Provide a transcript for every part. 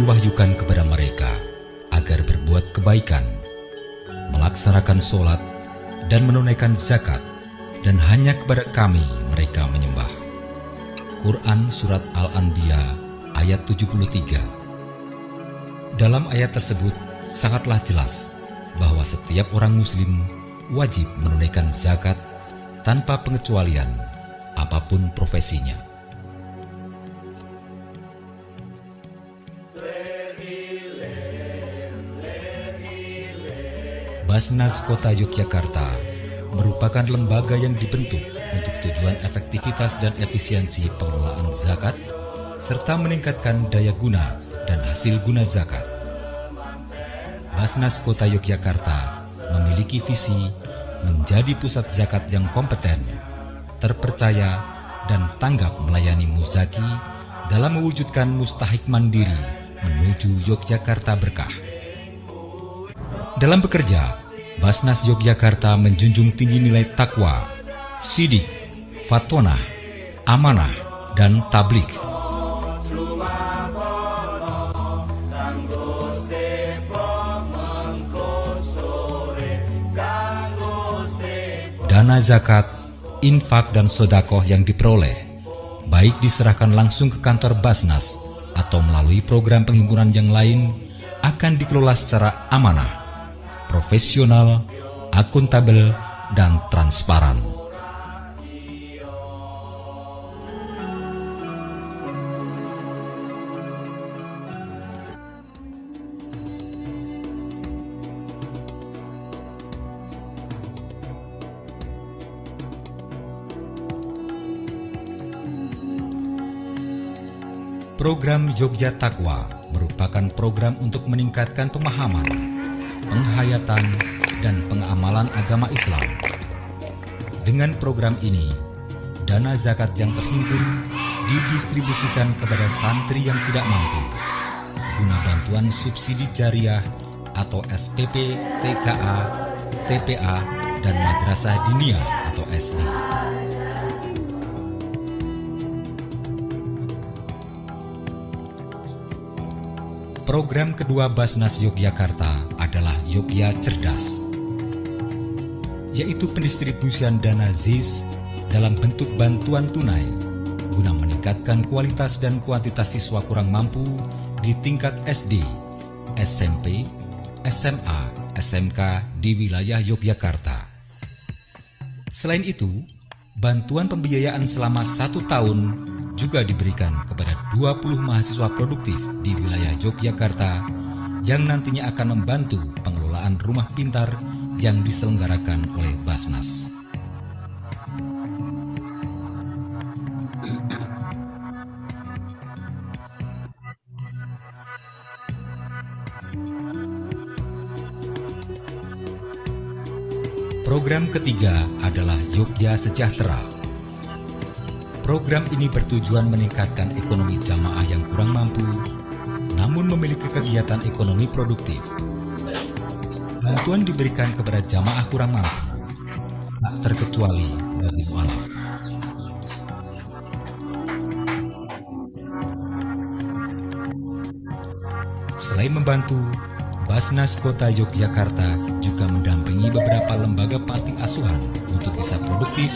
diwahyukan kepada mereka agar berbuat kebaikan, melaksanakan sholat, dan menunaikan zakat, dan hanya kepada Kami mereka menyembah. Quran Surat Al-Anbiya ayat 73. Dalam ayat tersebut sangatlah jelas bahwa setiap orang muslim wajib menunaikan zakat tanpa pengecualian apapun profesinya. Basnas Kota Yogyakarta merupakan lembaga yang dibentuk untuk tujuan efektivitas dan efisiensi pengelolaan zakat serta meningkatkan daya guna dan hasil guna zakat. Basnas Kota Yogyakarta memiliki visi menjadi pusat zakat yang kompeten, terpercaya, dan tanggap melayani muzaki dalam mewujudkan mustahik mandiri menuju Yogyakarta berkah. Dalam bekerja, Basnas Yogyakarta menjunjung tinggi nilai takwa, sidik, fatonah, amanah, dan tablik. Dana zakat, infak, dan sedekah yang diperoleh, baik diserahkan langsung ke kantor Basnas atau melalui program penghimpunan yang lain, akan dikelola secara amanah, profesional, akuntabel, dan transparan. Program Jogja Takwa merupakan program untuk meningkatkan pemahaman, penghayatan, dan pengamalan agama Islam. Dengan program ini, dana zakat yang terhimpun didistribusikan kepada santri yang tidak mampu guna bantuan subsidi jariah atau SPP, TKA, TPA, dan Madrasah Diniyah atau SD. Program kedua Basnas Yogyakarta adalah Yogya Cerdas, yaitu pendistribusian dana ZIS dalam bentuk bantuan tunai guna meningkatkan kualitas dan kuantitas siswa kurang mampu di tingkat SD, SMP, SMA, SMK di wilayah Yogyakarta. Selain itu, bantuan pembiayaan selama 1 tahun juga diberikan kepada 20 mahasiswa produktif di wilayah Yogyakarta yang nantinya akan membantu pengelolaan rumah pintar yang diselenggarakan oleh Basnas. Program ketiga adalah Yogya Sejahtera. Program ini bertujuan meningkatkan ekonomi jamaah yang kurang mampu, namun memiliki kegiatan ekonomi produktif. Bantuan diberikan kepada jamaah kurang mampu, tak terkecuali bagi mualaf. Selain membantu, Basnas Kota Yogyakarta juga mendampingi beberapa lembaga panti asuhan untuk bisa produktif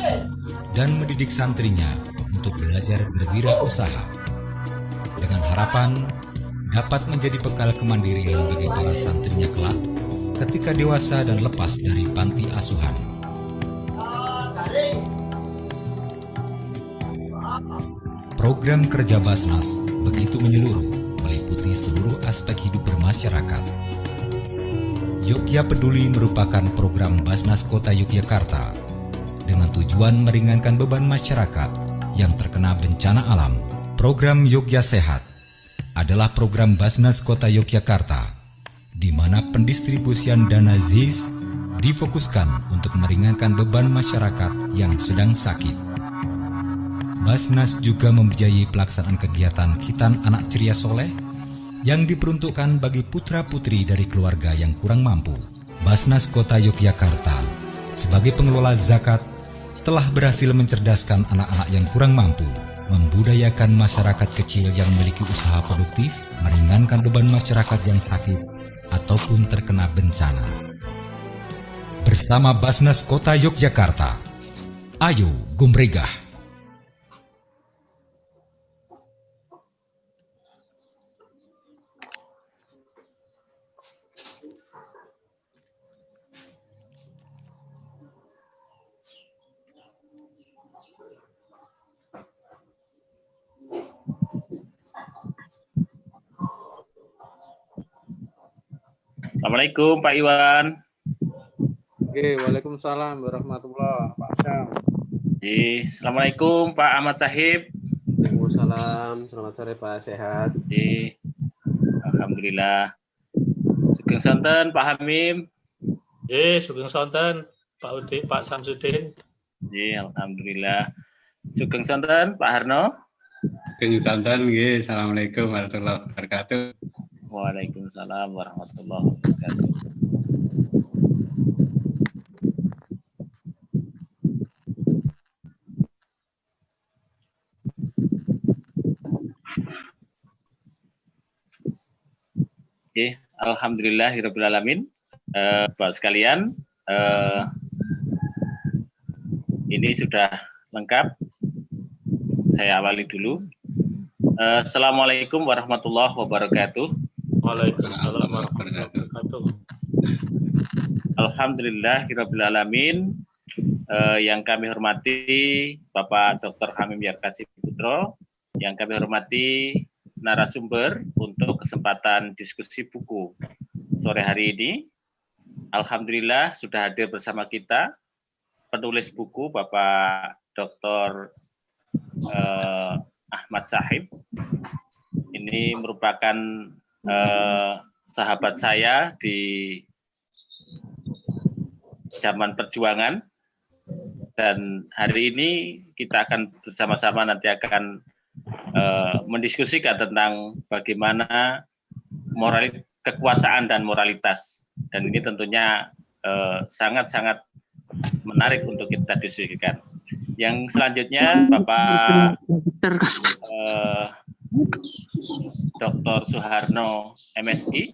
dan mendidik santrinya untuk belajar berwirausaha, dengan harapan dapat menjadi bekal kemandirian bagi para santrinya kelak ketika dewasa dan lepas dari panti asuhan. Program kerja Basnas begitu menyeluruh, meliputi seluruh aspek hidup bermasyarakat. Yogya Peduli merupakan program Basnas Kota Yogyakarta dengan tujuan meringankan beban masyarakat yang terkena bencana alam. Program Yogya Sehat adalah program Basnas Kota Yogyakarta, di mana pendistribusian dana ZIS difokuskan untuk meringankan beban masyarakat yang sedang sakit. Basnas juga membiayai pelaksanaan kegiatan Khitan Anak Ceria Soleh yang diperuntukkan bagi putra-putri dari keluarga yang kurang mampu. Basnas Kota Yogyakarta sebagai pengelola zakat telah berhasil mencerdaskan anak-anak yang kurang mampu membudayakan masyarakat kecil yang memiliki usaha produktif, meringankan beban masyarakat yang sakit ataupun terkena bencana. Bersama Basnas Kota Yogyakarta, ayo gumregah! Assalamualaikum Pak Iwan. Oke, waalaikumsalam warahmatullahi Pak Syam. Assalamualaikum Pak Ahmad Sahib. Waalaikumsalam, selamat sore Pak, sehat. Alhamdulillah. Sugeng sonten Pak Hamim. Sugeng sonten Pak Samsudin. Alhamdulillah. Sugeng sonten Pak Harno. Sugeng sonten, assalamualaikum warahmatullahi wabarakatuh. Waalaikumsalam warahmatullahi wabarakatuh. Alhamdulillahirrabbilalamin. Bapak sekalian, ini sudah lengkap. Saya awali dulu. Assalamualaikum warahmatullahi wabarakatuh. Waalaikumsalam warahmatullahi wabarakatuh. Alhamdulillahirrabbilalamin. Yang kami hormati Bapak Dr. Hamim Yarkasi Putro, yang kami hormati narasumber untuk kesempatan diskusi buku sore hari ini. Alhamdulillah sudah hadir bersama kita penulis buku Bapak Dr. Ahmad Sahib. Ini merupakan sahabat saya di zaman perjuangan, dan hari ini kita akan bersama-sama nanti akan mendiskusikan tentang bagaimana kekuasaan dan moralitas, dan ini tentunya sangat-sangat menarik untuk kita diskusikan. Yang selanjutnya Bapak Dr. Suharno MSI.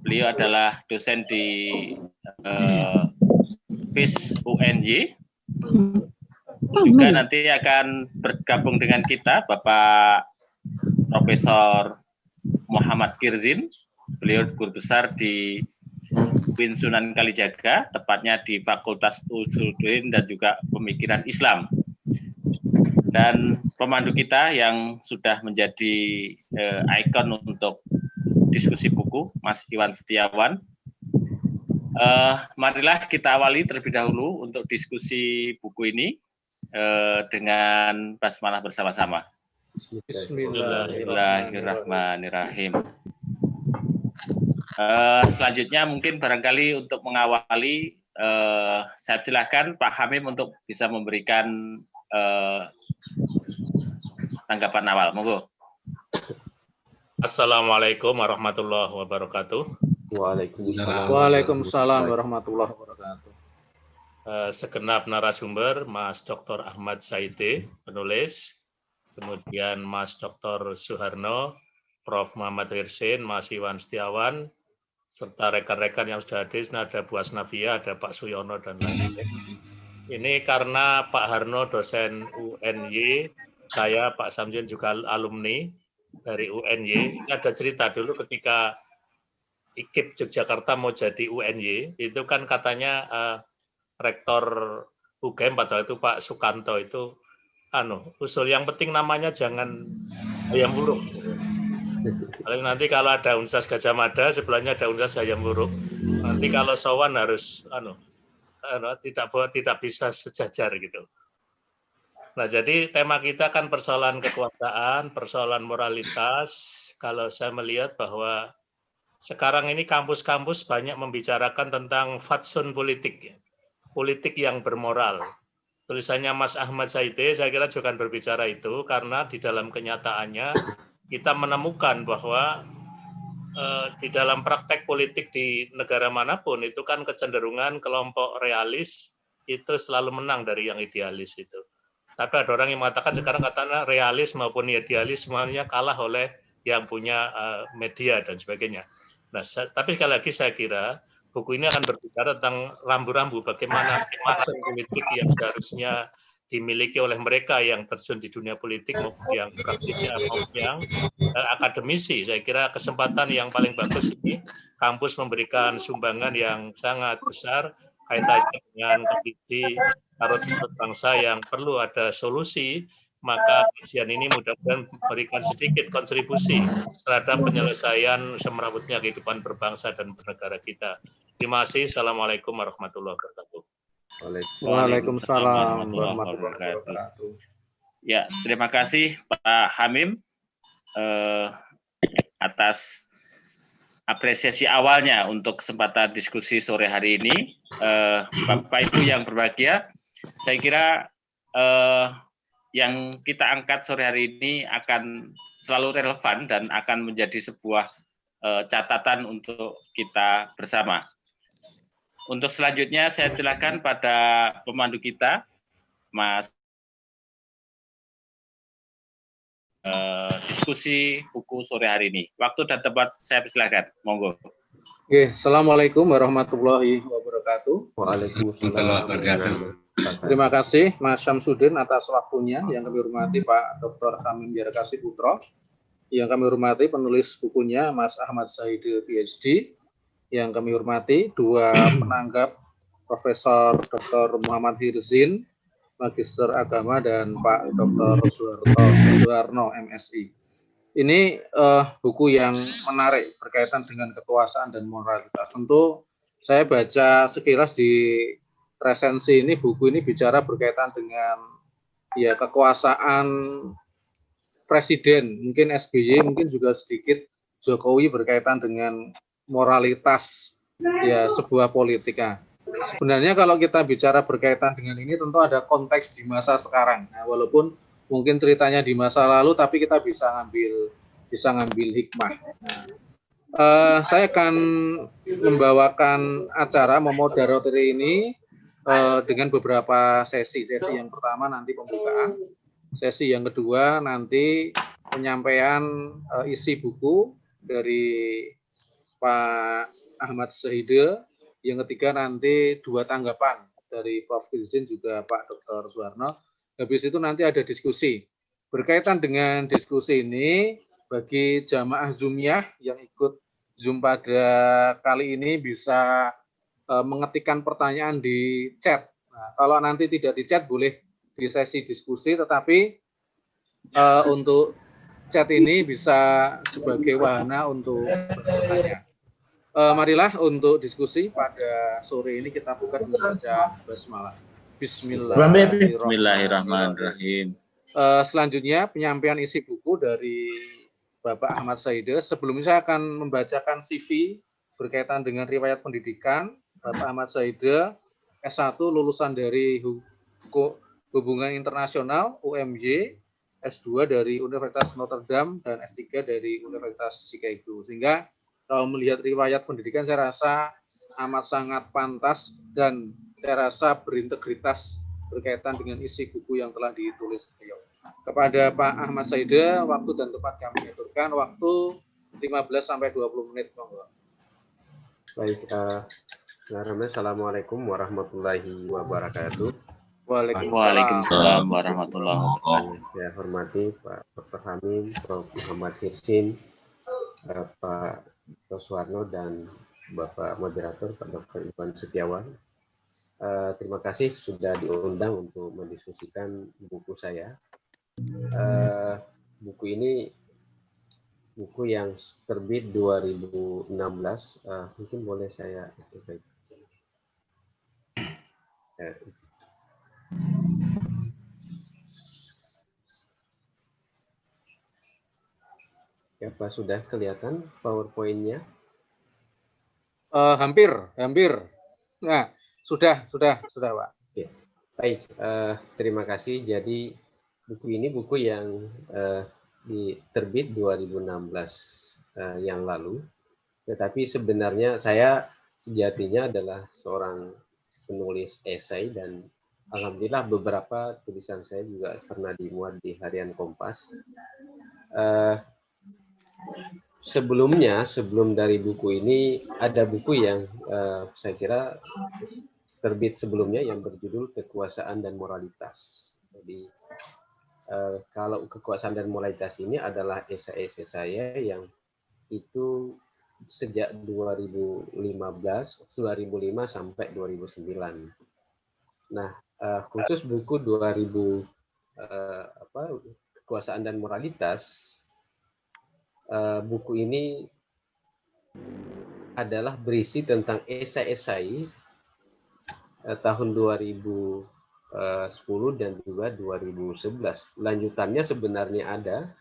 Beliau adalah dosen di FIS UNY. Juga nanti akan bergabung dengan kita Bapak Profesor Muhammad Kirzin. Beliau guru besar di UIN Sunan Kalijaga, tepatnya di Fakultas Usuluddin dan juga Pemikiran Islam. Dan pemandu kita yang sudah menjadi ikon untuk diskusi buku, Mas Iwan Setiawan. Marilah kita awali terlebih dahulu untuk diskusi buku ini dengan basmalah bersama-sama. Bismillahirrahmanirrahim. Selanjutnya mungkin barangkali untuk mengawali, saya silakan Pak Hamim untuk bisa memberikan tanggapan awal. Monggo. Assalamualaikum warahmatullahi wabarakatuh. Waalaikumsalam warahmatullahi wabarakatuh. Segenap narasumber, Mas Dr. Ahmad Saide, penulis, kemudian Mas Dr. Suharno, Prof. Muhammad Kirzin, Mas Iwan Setiawan, serta rekan-rekan yang sudah hadir, ada Bu Asnavia, ada Pak Suyono, dan lain-lain. Ini karena Pak Harno dosen UNY, saya Pak Samsudin juga alumni dari UNY. Ini ada cerita dulu ketika IKIP Yogyakarta mau jadi UNY, itu kan katanya Rektor UGM pada itu Pak Sukanto itu usul yang penting namanya jangan ayam wuruk. Nanti kalau ada Universitas Gajah Mada, sebelahnya ada Universitas Hayam Wuruk. Nanti kalau sowan harus tidak bisa sejajar gitu. Nah, jadi tema kita kan persoalan kekuasaan, persoalan moralitas. Kalau saya melihat bahwa sekarang ini kampus-kampus banyak membicarakan tentang fatsun politik, ya. Politik yang bermoral. Tulisannya Mas Ahmad Saide, saya kira juga akan berbicara itu, karena di dalam kenyataannya kita menemukan bahwa di dalam praktek politik di negara manapun itu kan kecenderungan kelompok realis itu selalu menang dari yang idealis itu. Tapi ada orang yang mengatakan sekarang katanya realis maupun idealis semuanya kalah oleh yang punya media dan sebagainya. Nah, tapi sekali lagi saya kira buku ini akan berbicara tentang rambu-rambu bagaimana aksen politik yang seharusnya dimiliki oleh mereka yang terjun di dunia politik maupun yang praktisi maupun yang akademisi. Saya kira kesempatan yang paling bagus ini kampus memberikan sumbangan yang sangat besar kaitannya dengan kondisi tarot bangsa yang perlu ada solusi, maka kajian ini mudah-mudahan memberikan sedikit kontribusi terhadap penyelesaian semerawutnya kehidupan berbangsa dan bernegara kita. Terima kasih. Assalamualaikum warahmatullahi wabarakatuh. Waalaikumsalam warahmatullahi wabarakatuh. Ya, terima kasih Pak Hamim atas apresiasi awalnya untuk kesempatan diskusi sore hari ini. Bapak Ibu yang berbahagia, saya kira yang kita angkat sore hari ini akan selalu relevan dan akan menjadi sebuah catatan untuk kita bersama. Untuk selanjutnya saya silakan pada pemandu kita, Mas. Diskusi buku sore hari ini. Waktu dan tempat saya persilakan. Monggo. Oke, Assalamualaikum warahmatullahi wabarakatuh. Waalaikumsalam. Terima kasih Mas Syamsuddin atas waktunya. Yang kami hormati Pak Dr. Hamim Yarakasi Putro. Yang kami hormati penulis bukunya Mas Ahmad Saide PhD. Yang kami hormati dua penanggap Profesor Dr. Muhammad Hirzin, Magister Agama, dan Pak Dr. Suharno MSI. Ini buku yang menarik berkaitan dengan kekuasaan dan moralitas. Tentu saya baca sekilas di resensi ini, buku ini bicara berkaitan dengan ya kekuasaan presiden, mungkin SBY, mungkin juga sedikit Jokowi berkaitan dengan moralitas ya sebuah politika. Sebenarnya kalau kita bicara berkaitan dengan ini tentu ada konteks di masa sekarang. Nah, walaupun mungkin ceritanya di masa lalu, tapi kita bisa ngambil hikmah. Nah, saya akan membawakan acara memoderasi ini dengan beberapa sesi. Sesi yang pertama nanti pembukaan, sesi yang kedua nanti penyampaian isi buku dari Pak Ahmad Saide. Yang ketiga nanti dua tanggapan dari Prof. Hirzin juga Pak Dr. Suharno. Habis itu nanti ada diskusi. Berkaitan dengan diskusi ini, bagi jamaah Zoomiyah yang ikut Zoom pada kali ini bisa mengetikkan pertanyaan di chat. Nah, kalau nanti tidak di chat boleh di sesi diskusi, tetapi untuk chat ini bisa sebagai wahana untuk bertanya. Marilah untuk diskusi pada sore ini kita buka dengan baca basmalah. Bismillahirrahmanirrahim. Selanjutnya penyampaian isi buku dari Bapak Ahmad Saide. Sebelumnya saya akan membacakan CV berkaitan dengan riwayat pendidikan. Bapak Ahmad Saide S1 lulusan dari Hubungan Internasional UMY, S2 dari Universitas Notre Dame, dan S3 dari Universitas Chicago. Sehingga kalau melihat riwayat pendidikan saya rasa amat sangat pantas dan saya rasa berintegritas berkaitan dengan isi buku yang telah ditulis beliau. Kepada Pak Ahmad Saide, waktu dan tempat kami aturkan, waktu 15-20 menit. Baik, Assalamualaikum warahmatullahi wabarakatuh. Waalaikumsalam warahmatullahi wabarakatuh. Saya hormati Pak Dr. Hamim, Prof. Muhammad Hirzin, Pak Dr. Suharno, dan Bapak Moderator Pak Dr. Iwan Setiawan. Terima kasih sudah diundang untuk mendiskusikan buku saya. Buku ini buku yang terbit 2016. Mungkin boleh saya apa sudah kelihatan PowerPoint-nya? Hampir. Nah, sudah, Pak. Ya. Baik, terima kasih. Jadi buku ini buku yang diterbit 2016 yang lalu. Tetapi sebenarnya saya sejatinya adalah seorang penulis esai dan alhamdulillah beberapa tulisan saya juga pernah dimuat di Harian Kompas. Sebelumnya, sebelum dari buku ini, ada buku yang saya kira terbit sebelumnya yang berjudul Kekuasaan dan Moralitas. Jadi kalau kekuasaan dan moralitas ini adalah esai-esai saya yang itu sejak 2005 sampai 2009. Nah, khusus buku 2000 Kekuasaan dan Moralitas, buku ini adalah berisi tentang esai-esai tahun 2010 dan juga 2011. Lanjutannya sebenarnya ada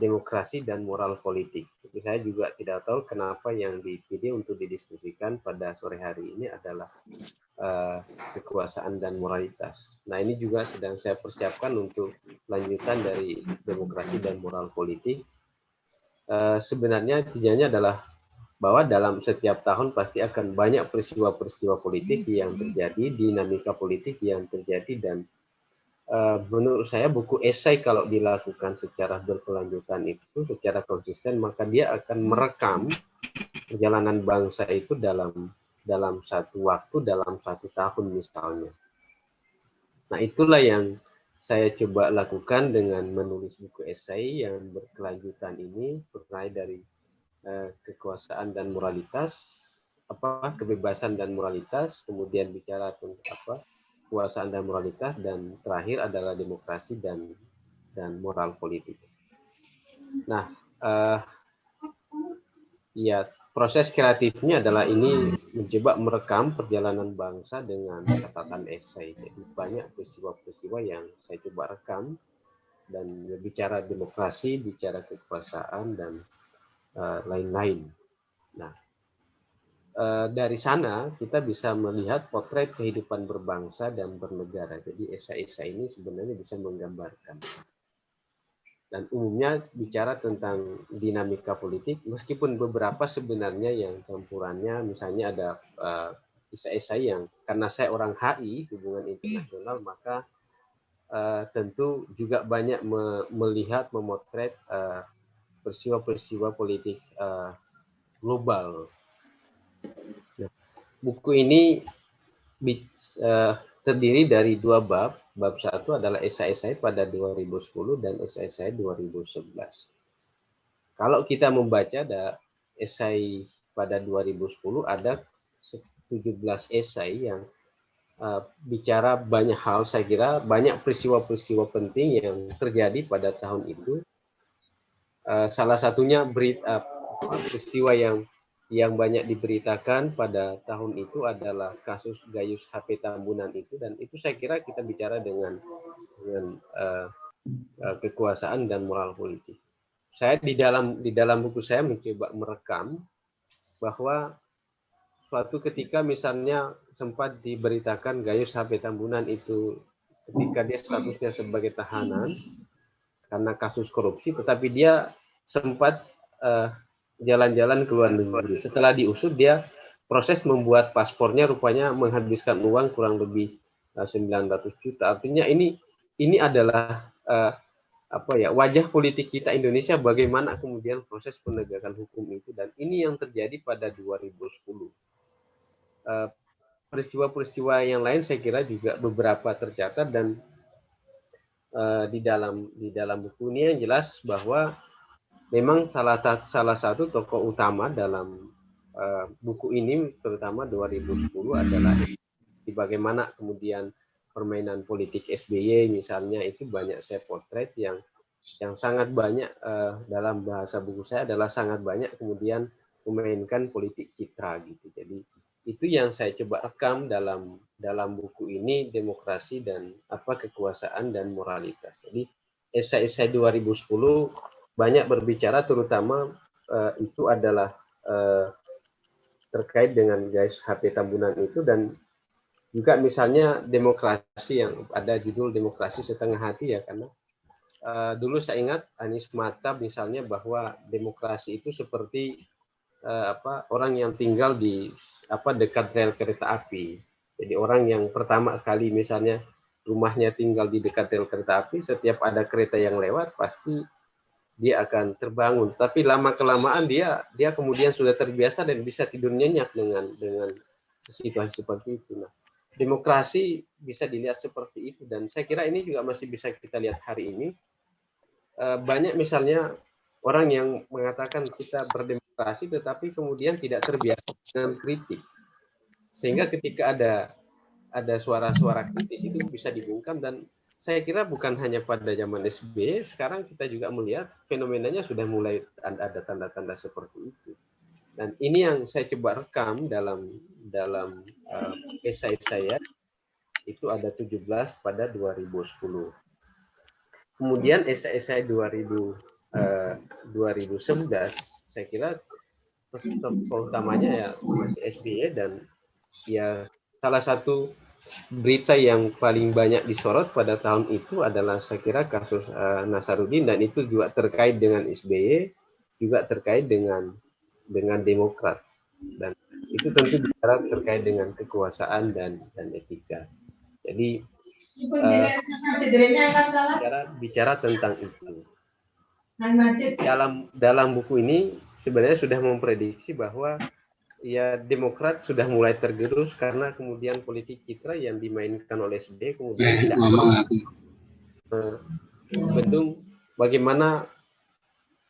Demokrasi dan Moral Politik. Tapi saya juga tidak tahu kenapa yang dipilih untuk didiskusikan pada sore hari ini adalah Kekuasaan dan Moralitas. Nah, ini juga sedang saya persiapkan untuk lanjutan dari Demokrasi dan Moral Politik. Sebenarnya tujuannya adalah bahwa dalam setiap tahun pasti akan banyak peristiwa-peristiwa politik yang terjadi, dinamika politik yang terjadi, dan menurut saya buku esai kalau dilakukan secara berkelanjutan itu secara konsisten, maka dia akan merekam perjalanan bangsa itu dalam satu waktu, dalam satu tahun misalnya. Nah, itulah yang saya coba lakukan dengan menulis buku esai yang berkelanjutan ini, mulai dari kekuasaan dan moralitas, kebebasan dan moralitas, kemudian bicara tentang kekuasaan dan moralitas, dan terakhir adalah demokrasi dan moral politik. Nah, ya, proses kreatifnya adalah ini mencoba merekam perjalanan bangsa dengan catatan esai. Jadi banyak peristiwa-peristiwa yang saya coba rekam dan bicara demokrasi, bicara kekuasaan, dan lain-lain. Nah, dari sana kita bisa melihat potret kehidupan berbangsa dan bernegara. Jadi esai-esai ini sebenarnya bisa menggambarkan. Dan umumnya bicara tentang dinamika politik, meskipun beberapa sebenarnya yang campurannya, misalnya ada esai-esai yang, karena saya orang HI, hubungan internasional, maka tentu juga banyak melihat, memotret peristiwa-peristiwa politik global. Nah, buku ini terdiri dari dua bab. Bab satu adalah esai-esai pada 2010 dan esai-esai 2011. Kalau kita membaca esai pada 2010, ada 17 esai yang bicara banyak hal. Saya kira banyak peristiwa-peristiwa penting yang terjadi pada tahun itu. Salah satunya peristiwa yang banyak diberitakan pada tahun itu adalah kasus Gayus HP Tambunan itu, dan itu saya kira kita bicara dengan kekuasaan dan moral politik. Saya di dalam buku saya mencoba merekam bahwa suatu ketika misalnya sempat diberitakan Gayus HP Tambunan itu ketika dia statusnya sebagai tahanan karena kasus korupsi, tetapi dia sempat jalan-jalan ke luar negeri. Setelah diusut, dia proses membuat paspornya rupanya menghabiskan uang kurang lebih 900 juta. Artinya ini adalah wajah politik kita Indonesia, bagaimana kemudian proses penegakan hukum itu, dan ini yang terjadi pada 2010. Peristiwa-peristiwa yang lain saya kira juga beberapa tercatat, dan di dalam buku ini yang jelas bahwa memang salah satu tokoh utama dalam buku ini, terutama 2010, adalah bagaimana kemudian permainan politik SBY misalnya, itu banyak saya potret yang sangat banyak, dalam bahasa buku saya adalah sangat banyak kemudian memainkan politik citra gitu. Jadi itu yang saya coba rekam dalam buku ini, Demokrasi dan Kekuasaan dan Moralitas. Jadi esai-esai 2010 banyak berbicara, terutama itu adalah terkait dengan Gayus HP Tambunan itu, dan juga misalnya demokrasi yang ada judul Demokrasi Setengah Hati, ya, karena dulu saya ingat Anies Mata misalnya bahwa demokrasi itu seperti orang yang tinggal di dekat rel kereta api. Jadi orang yang pertama sekali misalnya rumahnya tinggal di dekat rel kereta api, setiap ada kereta yang lewat pasti dia akan terbangun. Tapi lama kelamaan dia kemudian sudah terbiasa dan bisa tidur nyenyak dengan situasi seperti itu. Nah, demokrasi bisa dilihat seperti itu, dan saya kira ini juga masih bisa kita lihat hari ini. Banyak misalnya orang yang mengatakan kita berdemokrasi tetapi kemudian tidak terbiasa dengan kritik, sehingga ketika ada suara-suara kritis itu bisa dibungkam. Dan saya kira bukan hanya pada zaman SBY, sekarang kita juga melihat fenomenanya sudah mulai ada tanda-tanda seperti itu. Dan ini yang saya coba rekam dalam esai saya, itu ada 17 pada 2010. Kemudian esai 2011, saya kira tokoh utamanya ya masih SBY, dan ya salah satu berita yang paling banyak disorot pada tahun itu adalah saya kira kasus Nasaruddin, dan itu juga terkait dengan SBY, juga terkait dengan Demokrat, dan itu tentu bicara terkait dengan kekuasaan dan etika. Jadi bicara tentang itu. Dalam buku ini sebenarnya sudah memprediksi bahwa ya Demokrat sudah mulai tergerus karena kemudian politik citra yang dimainkan oleh SBY kemudian tidak bendung bagaimana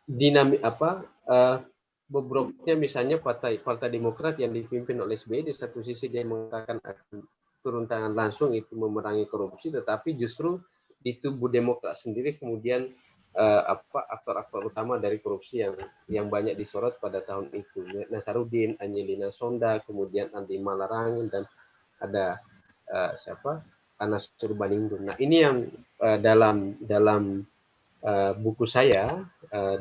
dinamik bobroknya misalnya partai Demokrat yang dipimpin oleh SBY. Di satu sisi dia mengatakan akan turun tangan langsung itu memerangi korupsi, tetapi justru di tubuh Demokrat sendiri kemudian aktor-aktor utama dari korupsi yang banyak disorot pada tahun itu, Nasaruddin, Angelina Sonda, kemudian Andi Malarangin, dan ada Anas Urbaningrum. Nah, ini yang dalam buku saya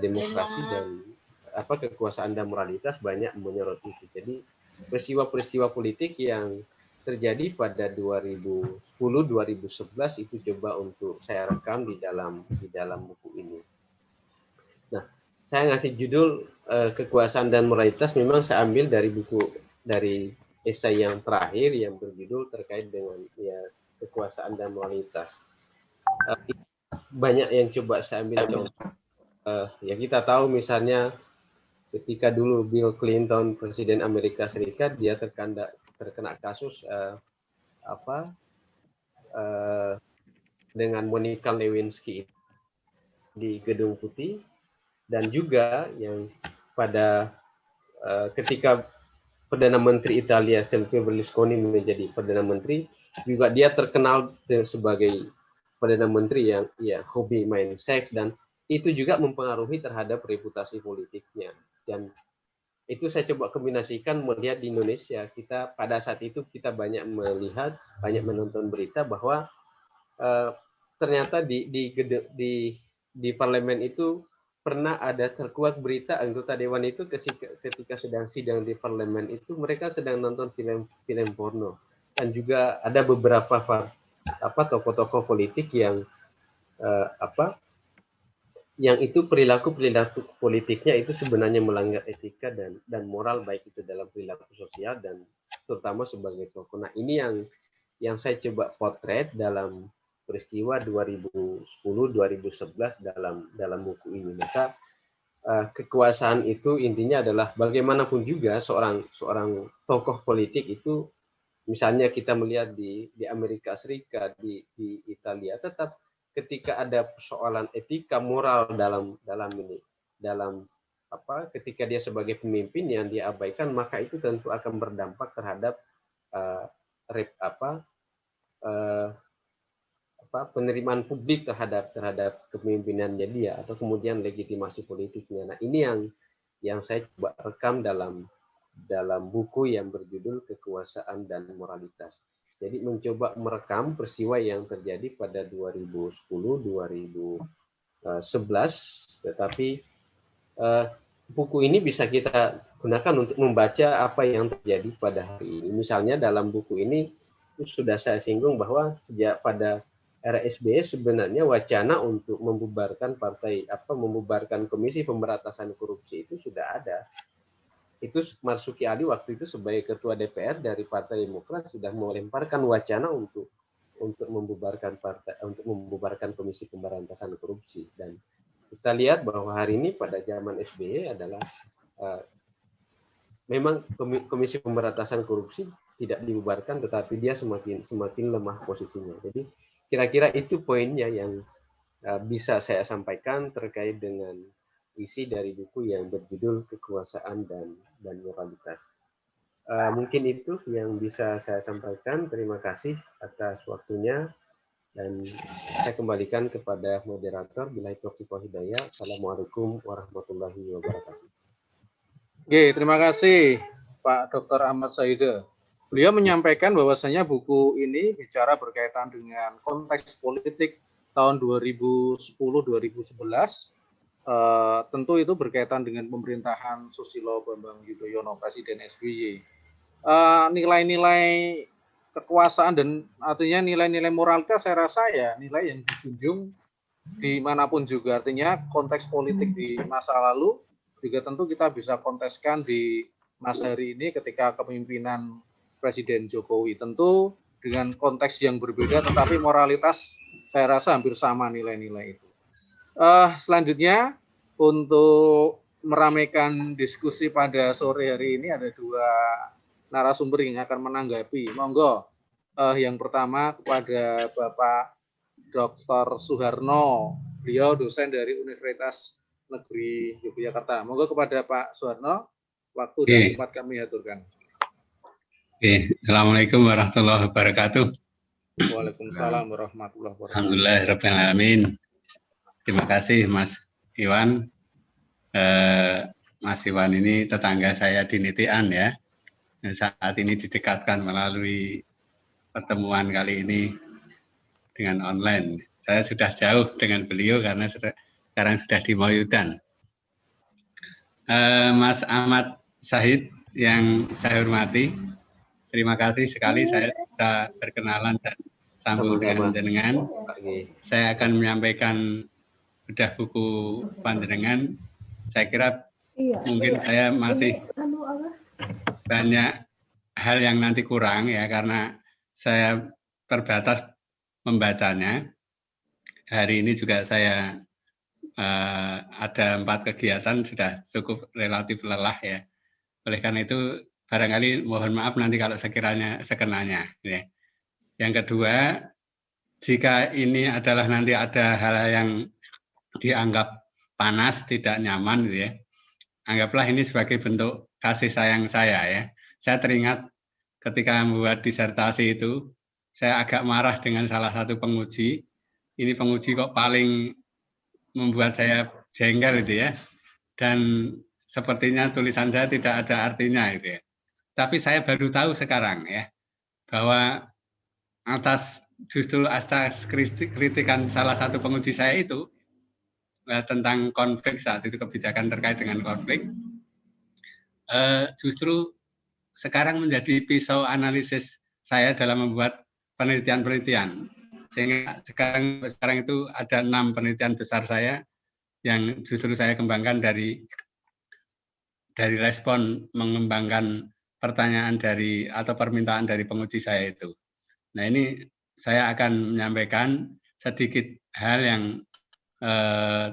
Demokrasi dan kekuasaan dan moralitas banyak menyorot itu. Jadi peristiwa-peristiwa politik yang terjadi pada 2010-2011 itu coba untuk saya rekam di dalam buku ini. Nah, saya ngasih judul kekuasaan dan moralitas memang saya ambil dari esai yang terakhir yang berjudul terkait dengan ya kekuasaan dan moralitas. Banyak yang coba saya ambil contoh. Ya kita tahu misalnya ketika dulu Bill Clinton presiden Amerika Serikat, dia terkena kasus dengan Monica Lewinsky di Gedung Putih, dan juga yang pada ketika Perdana Menteri Italia Silvio Berlusconi menjadi Perdana Menteri, juga dia terkenal sebagai Perdana Menteri yang ya hobi main seks, dan itu juga mempengaruhi terhadap reputasi politiknya. Dan itu saya coba kombinasikan melihat di Indonesia, kita pada saat itu kita banyak melihat, banyak menonton berita bahwa ternyata di parlemen itu pernah ada terkuak berita anggota dewan itu ketika sedang sidang di parlemen itu mereka sedang nonton film porno, dan juga ada beberapa tokoh-tokoh politik yang yang itu perilaku politiknya itu sebenarnya melanggar etika dan moral, baik itu dalam perilaku sosial dan terutama sebagai tokoh. Nah, ini yang saya coba potret dalam peristiwa 2010-2011 dalam buku ini. Maka kekuasaan itu intinya adalah bagaimanapun juga seorang tokoh politik itu, misalnya kita melihat di Amerika Serikat, di Italia, tetap ketika ada persoalan etika moral ketika dia sebagai pemimpin yang dia abaikan, maka itu tentu akan berdampak terhadap penerimaan publik terhadap kepemimpinannya dia, atau kemudian legitimasi politiknya. Nah, ini yang saya coba rekam dalam buku yang berjudul Kekuasaan dan Moralitas. Jadi mencoba merekam peristiwa yang terjadi pada 2010-2011, tetapi buku ini bisa kita gunakan untuk membaca apa yang terjadi pada hari ini. Misalnya dalam buku ini sudah saya singgung bahwa sejak pada era SBY sebenarnya wacana untuk membubarkan Komisi Pemberantasan Korupsi itu sudah ada. Itu itu Marzuki Ali waktu itu sebagai ketua DPR dari Partai Demokrat sudah melemparkan wacana untuk membubarkan Komisi Pemberantasan Korupsi. Dan kita lihat bahwa hari ini pada zaman SBY adalah memang Komisi Pemberantasan Korupsi tidak dibubarkan, tetapi dia semakin lemah posisinya. Jadi kira-kira itu poinnya yang bisa saya sampaikan terkait dengan isi dari buku yang berjudul Kekuasaan dan Moralitas. Mungkin itu yang bisa saya sampaikan. Terima kasih atas waktunya dan saya kembalikan kepada moderator. Billahi taufiq wal hidayah. Assalamualaikum warahmatullahi wabarakatuh. Oke, terima kasih Pak Dr. Ahmad Saide. Beliau menyampaikan bahwasanya buku ini bicara berkaitan dengan konteks politik tahun 2010-2011. Tentu itu berkaitan dengan pemerintahan Susilo Bambang Yudhoyono, Presiden SBY. Nilai-nilai kekuasaan dan artinya nilai-nilai moralitas saya rasa ya nilai yang dijunjung dimanapun juga. Artinya konteks politik di masa lalu juga tentu kita bisa konteskan di masa hari ini ketika kepemimpinan Presiden Jokowi. Tentu dengan konteks yang berbeda tetapi moralitas saya rasa hampir sama nilai-nilai itu. Selanjutnya untuk meramaikan diskusi pada sore hari ini ada dua narasumber yang akan menanggapi. Monggo, yang pertama kepada Bapak Dr. Suharno, beliau dosen dari Universitas Negeri Yogyakarta. Monggo kepada Pak Suharno, waktu dan tempat kami aturkan. Assalamualaikum warahmatullahi wabarakatuh. Waalaikumsalam warahmatullahi wabarakatuh. Alhamdulillahirabbil alamin. Terima kasih Mas Iwan. Mas Iwan ini tetangga saya di Nitian ya. Saat ini didekatkan melalui pertemuan kali ini dengan online. Saya sudah jauh dengan beliau karena sekarang sudah di Mauyudan. Mas Ahmad Said yang saya hormati, terima kasih sekali saya bisa berkenalan dan sambung dengan panjenengan. Saya akan menyampaikan bedah buku panjenengan. Saya kira mungkin saya masih banyak hal yang nanti kurang ya karena saya terbatas membacanya. Hari ini juga saya ada 4 kegiatan sudah cukup relatif lelah ya. Oleh karena itu barangkali mohon maaf nanti kalau sekiranya sekenanya. Ya. Yang kedua, jika ini adalah nanti ada hal yang dianggap panas, tidak nyaman gitu ya. Anggaplah ini sebagai bentuk kasih sayang saya ya. Saya teringat ketika membuat disertasi itu, saya agak marah dengan salah satu penguji. Ini penguji kok paling membuat saya jengkel gitu ya. Dan sepertinya tulisan saya tidak ada artinya gitu ya. Tapi saya baru tahu sekarang ya, bahwa justru atas kritikan salah satu penguji saya itu, tentang konflik saat itu, kebijakan terkait dengan konflik, justru sekarang menjadi pisau analisis saya dalam membuat penelitian-penelitian. Sehingga sekarang itu ada 6 penelitian besar saya yang justru saya kembangkan dari respon mengembangkan pertanyaan atau permintaan dari penguji saya itu. Nah ini saya akan menyampaikan sedikit hal yang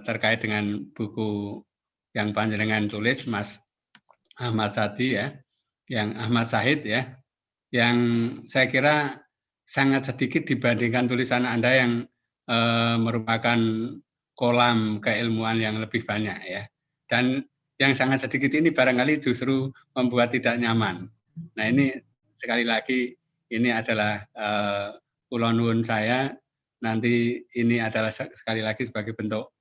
terkait dengan buku yang panjenengan tulis, Mas Ahmad Sadi ya, yang Ahmad Said ya, yang saya kira sangat sedikit dibandingkan tulisan Anda yang merupakan kolam keilmuan yang lebih banyak ya. Dan yang sangat sedikit ini barangkali justru membuat tidak nyaman. Nah ini sekali lagi ini adalah kula nuwun saya. Nanti ini adalah sekali lagi sebagai bentuk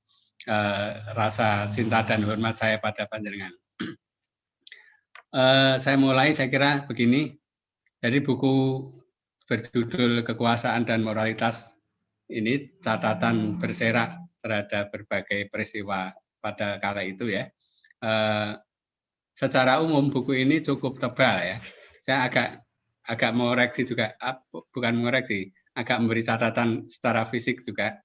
rasa cinta dan hormat saya pada panjenengan. Saya mulai, saya kira begini. Jadi buku berjudul Kekuasaan dan Moralitas ini catatan berserak terhadap berbagai peristiwa pada kala itu ya. Secara umum buku ini cukup tebal ya. Saya agak mengoreksi juga, bukan mengoreksi, agak memberi catatan secara fisik juga.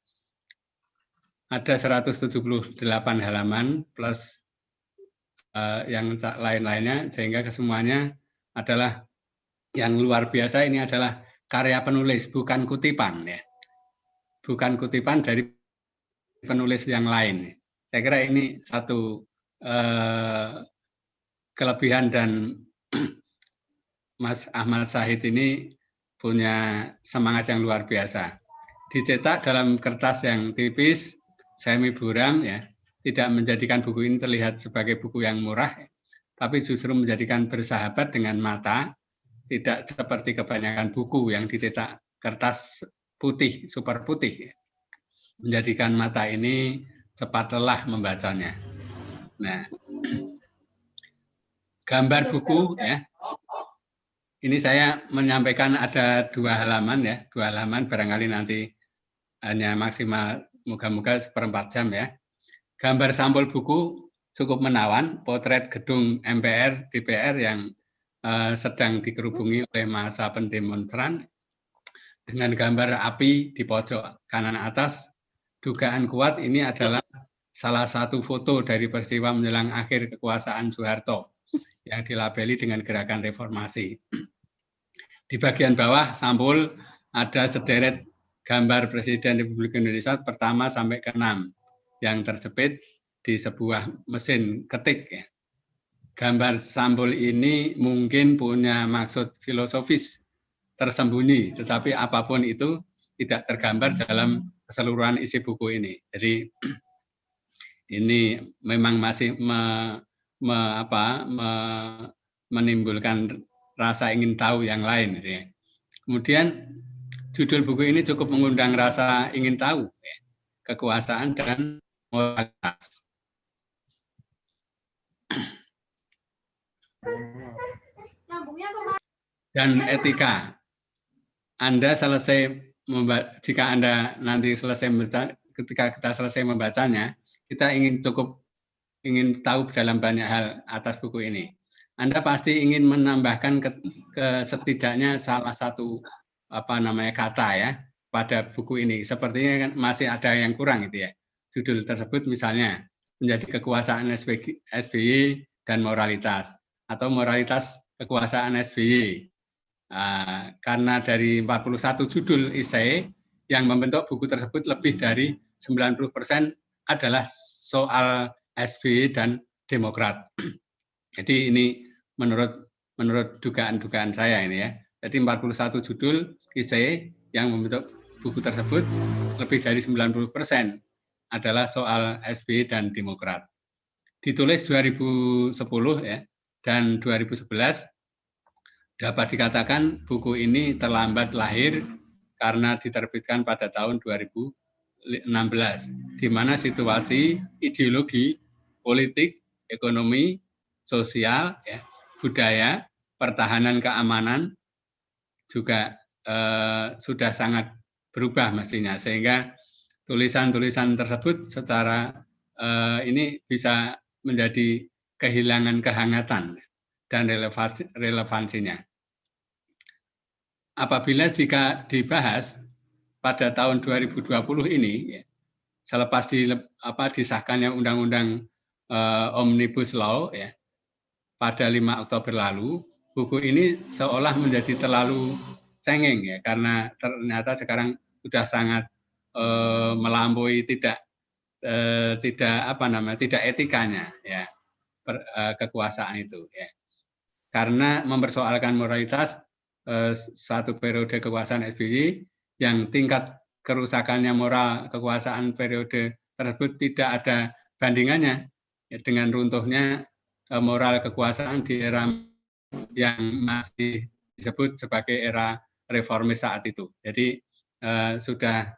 Ada 178 halaman plus yang lain-lainnya, sehingga kesemuanya adalah yang luar biasa. Ini adalah karya penulis, bukan kutipan ya, bukan kutipan dari penulis yang lain. Saya kira ini satu kelebihan, dan Mas Ahmad Syahid ini punya semangat yang luar biasa. Dicetak dalam kertas yang tipis, semi buram ya, tidak menjadikan buku ini terlihat sebagai buku yang murah, tapi justru menjadikan bersahabat dengan mata, tidak seperti kebanyakan buku yang dicetak kertas putih, super putih, menjadikan mata ini cepat lelah membacanya. Nah, gambar buku ya, ini saya menyampaikan ada 2 halaman ya, 2 halaman, barangkali nanti hanya maksimal moga-moga 1/4 jam ya. Gambar sampul buku cukup menawan, potret gedung MPR, DPR yang sedang dikerubungi oleh massa pendemonstran dengan gambar api di pojok kanan atas. Dugaan kuat ini adalah salah satu foto dari peristiwa menjelang akhir kekuasaan Soeharto yang dilabeli dengan gerakan reformasi. Di bagian bawah sampul ada sederet gambar Presiden Republik Indonesia pertama sampai ke-6 yang terjepit di sebuah mesin ketik. Gambar sampul ini mungkin punya maksud filosofis tersembunyi, tetapi apapun itu tidak tergambar dalam keseluruhan isi buku ini. Jadi ini memang masih menimbulkan rasa ingin tahu yang lain. Kemudian judul buku ini cukup mengundang rasa ingin tahu, kekuasaan dan moralitas. Dan etika. Anda selesai jika Anda nanti selesai membaca, ketika kita selesai membacanya, kita ingin tahu dalam banyak hal atas buku ini. Anda pasti ingin menambahkan ke setidaknya salah satu kata ya pada buku ini. Sepertinya kan masih ada yang kurang gitu ya. Judul tersebut misalnya menjadi kekuasaan SBY dan moralitas, atau moralitas kekuasaan SBY. Karena dari 41 judul esai yang membentuk buku tersebut, lebih dari 90% adalah soal SBY dan Demokrat. Jadi ini menurut dugaan-dugaan saya ini ya. Jadi 41 judul esai yang membentuk buku tersebut, lebih dari 90% adalah soal SBY dan Demokrat. Ditulis 2010 ya, dan 2011 dapat dikatakan buku ini terlambat lahir karena diterbitkan pada tahun 2016, di mana situasi ideologi, politik, ekonomi, sosial, ya, budaya, pertahanan, keamanan juga sudah sangat berubah mestinya, sehingga tulisan-tulisan tersebut secara ini bisa menjadi kehilangan kehangatan dan relevansinya. Apabila jika dibahas pada tahun 2020 ini, selepas disahkannya Undang-Undang Omnibus Law ya, pada 5 Oktober lalu, buku ini seolah menjadi terlalu cengeng ya, karena ternyata sekarang sudah sangat melampaui tidak etikanya ya kekuasaan itu ya. Karena mempersoalkan moralitas satu periode kekuasaan SBY yang tingkat kerusakannya moral kekuasaan periode tersebut tidak ada bandingannya ya, dengan runtuhnya moral kekuasaan di era yang masih disebut sebagai era reformis saat itu. Jadi sudah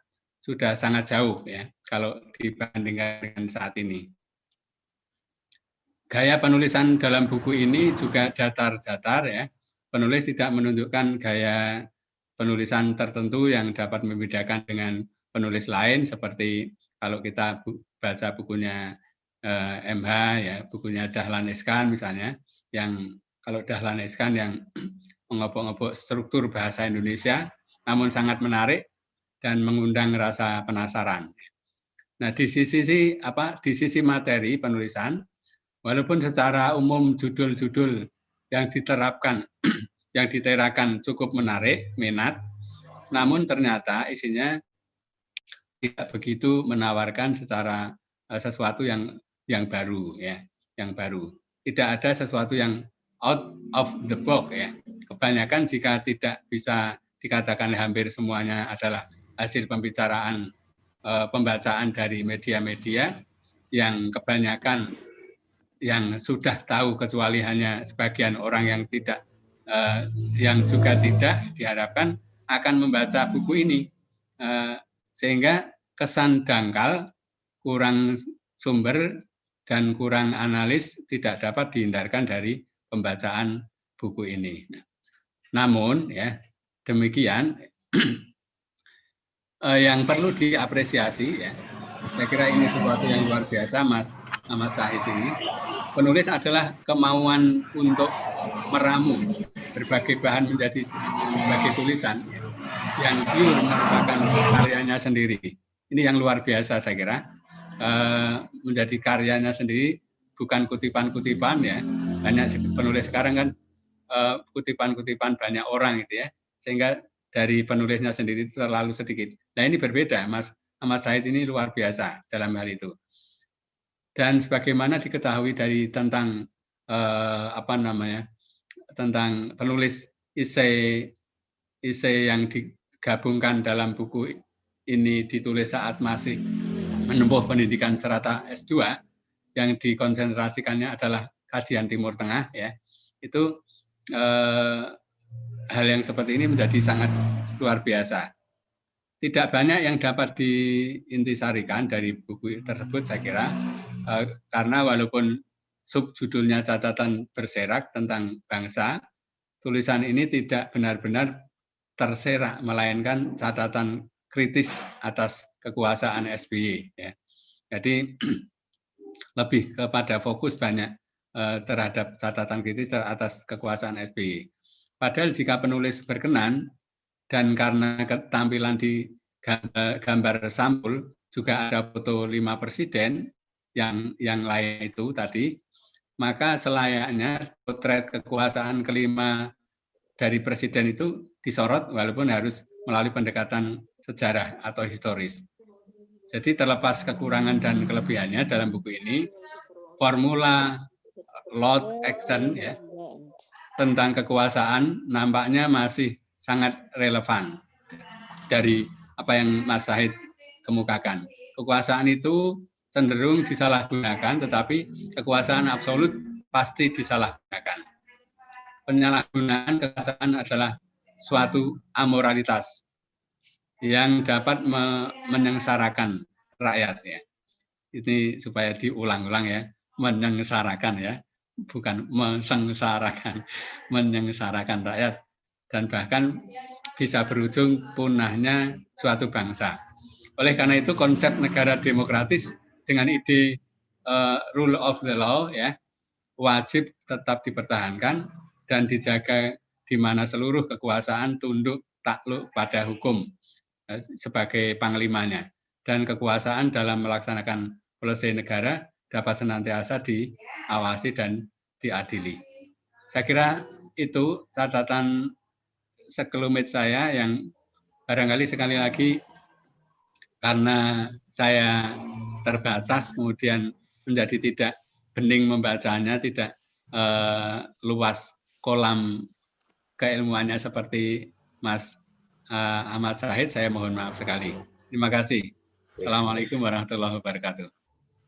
sangat jauh ya kalau dibandingkan dengan saat ini. Gaya penulisan dalam buku ini juga datar-datar ya. Penulis tidak menunjukkan gaya penulisan tertentu yang dapat membedakan dengan penulis lain, seperti kalau kita baca bukunya MH ya, bukunya Dahlan Iskan misalnya, yang kalau Dahlan Iskan yang mengobok-obok struktur bahasa Indonesia, namun sangat menarik dan mengundang rasa penasaran. Nah, di sisi materi penulisan, Walaupun secara umum judul-judul yang diterapkan, yang diterakan cukup menarik, minat, namun ternyata isinya tidak begitu menawarkan secara sesuatu yang baru, ya, yang baru. Tidak ada sesuatu yang out of the box, ya. Kebanyakan jika tidak bisa dikatakan hampir semuanya adalah hasil pembicaraan, pembacaan dari media-media yang kebanyakan yang sudah tahu, kecuali hanya sebagian orang yang tidak, yang juga tidak diharapkan akan membaca buku ini, sehingga kesan dangkal, kurang sumber dan kurang analis tidak dapat dihindarkan dari pembacaan buku ini. Namun ya demikian yang perlu diapresiasi, ya, saya kira ini sesuatu yang luar biasa, Mas Ahmad Syahid ini. Penulis adalah kemauan untuk meramu berbagai bahan menjadi sebagai tulisan yang pure merupakan karyanya sendiri. Ini yang luar biasa saya kira, menjadi karyanya sendiri, bukan kutipan-kutipan, ya. Banyak penulis sekarang kan kutipan-kutipan banyak orang gitu, ya, sehingga dari penulisnya sendiri itu terlalu sedikit. Nah ini berbeda, Mas Ahmad Syahid ini luar biasa dalam hal itu. Dan sebagaimana diketahui dari tentang tentang penulis isai yang digabungkan dalam buku ini ditulis saat masih menempuh pendidikan serata S2, yang dikonsentrasikannya adalah kajian Timur Tengah, ya. Itu hal yang seperti ini menjadi sangat luar biasa. Tidak banyak yang dapat diintisarikan dari buku tersebut, saya kira, karena walaupun subjudulnya catatan berserak tentang bangsa, tulisan ini tidak benar-benar terserak, melainkan catatan kritis atas kekuasaan SBY. Ya. Jadi lebih kepada fokus banyak terhadap catatan kritis atas kekuasaan SBY. Padahal jika penulis berkenan, dan karena ketampilan di gambar sampul juga ada foto 5 presiden yang lain itu tadi, maka selayaknya potret kekuasaan kelima dari presiden itu disorot walaupun harus melalui pendekatan sejarah atau historis. Jadi terlepas kekurangan dan kelebihannya dalam buku ini, formula Lord Action, ya, tentang kekuasaan nampaknya masih sangat relevan dari apa yang Mas Syahid kemukakan. Kekuasaan itu cenderung disalahgunakan, tetapi kekuasaan absolut pasti disalahgunakan. Penyalahgunaan kekuasaan adalah suatu amoralitas yang dapat menyengsarakan rakyat, ya. Ini supaya diulang-ulang, ya, menyengsarakan, ya, bukan mensengsarakan, menyengsarakan rakyat, dan bahkan bisa berujung punahnya suatu bangsa. Oleh karena itu konsep negara demokratis dengan ide rule of the law, ya, wajib tetap dipertahankan dan dijaga, di mana seluruh kekuasaan tunduk takluk pada hukum sebagai panglimanya, dan kekuasaan dalam melaksanakan polisi negara dapat senantiasa diawasi dan diadili. Saya kira itu catatan sekelumit saya yang barangkali sekali lagi karena saya terbatas kemudian menjadi tidak bening membacanya, tidak luas kolam keilmuannya seperti Mas Ahmad Syahid, saya mohon maaf sekali. Terima kasih. Assalamualaikum warahmatullahi wabarakatuh.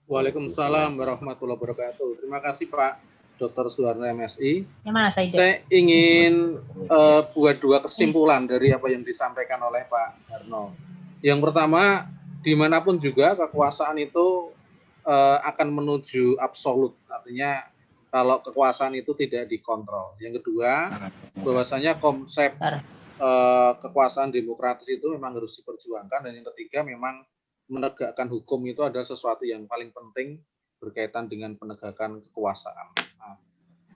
Waalaikumsalam warahmatullahi wabarakatuh. Terima kasih Pak Dr. Suharno MSI. Gimana saya ingin buat dua kesimpulan dari apa yang disampaikan oleh Pak Harno. Yang pertama, dimanapun juga kekuasaan itu akan menuju absolut. Artinya kalau kekuasaan itu tidak dikontrol. Yang kedua, bahwasanya konsep kekuasaan demokratis itu memang harus diperjuangkan. Dan yang ketiga, memang menegakkan hukum itu adalah sesuatu yang paling penting berkaitan dengan penegakan kekuasaan. Nah,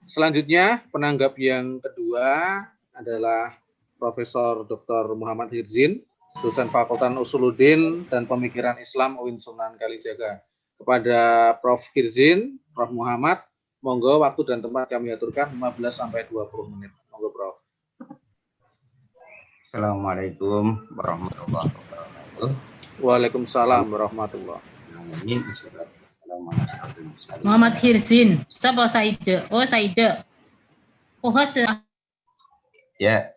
selanjutnya, penanggap yang kedua adalah Profesor Dr. Muhammad Hirzin, dosen Fakultas Usuluddin dan Pemikiran Islam UIN Sunan Kalijaga. Kepada Prof. Hirzin, Prof. Muhammad. Monggo waktu dan tempat kami aturkan 15 sampai 20 menit. Monggo Prof. Assalamualaikum warahmatullahi wabarakatuh. Waalaikumsalam warahmatullahi wabarakatuh. Muhammad Hirsin, siapa Saide? Oh Saide. Oh ya,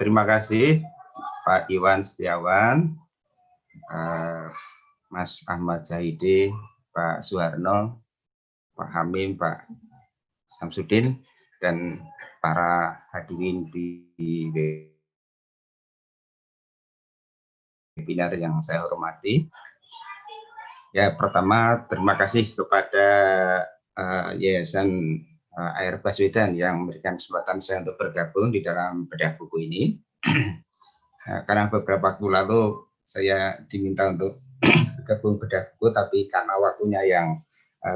terima kasih Pak Iwan Setiawan, Mas Ahmad Zaidi, Pak Suharno, Pak Hamim, Pak Samsudin, dan para hadirin di webinar yang saya hormati. Ya, pertama terima kasih kepada Yayasan Air Baswedan yang memberikan kesempatan saya untuk bergabung di dalam bedah buku ini. Karena beberapa waktu lalu saya diminta untuk bergabung bedah buku, tapi karena waktunya yang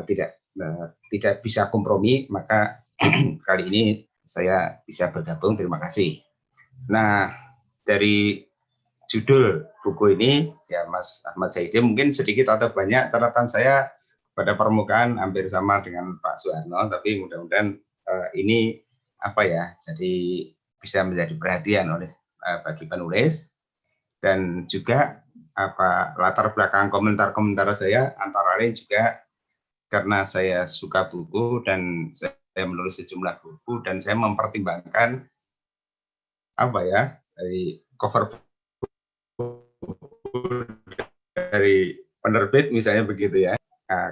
tidak bisa kompromi, maka kali ini saya bisa bergabung. Terima kasih. Nah, dari judul buku ini, ya Mas Ahmad Zaidi, mungkin sedikit atau banyak catatan saya pada permukaan hampir sama dengan Pak Suharno, tapi mudah-mudahan ini jadi bisa menjadi perhatian oleh bagi penulis, dan juga latar belakang komentar-komentar saya antara lain juga karena saya suka buku dan saya menulis sejumlah buku dan saya mempertimbangkan dari cover dari penerbit misalnya begitu ya,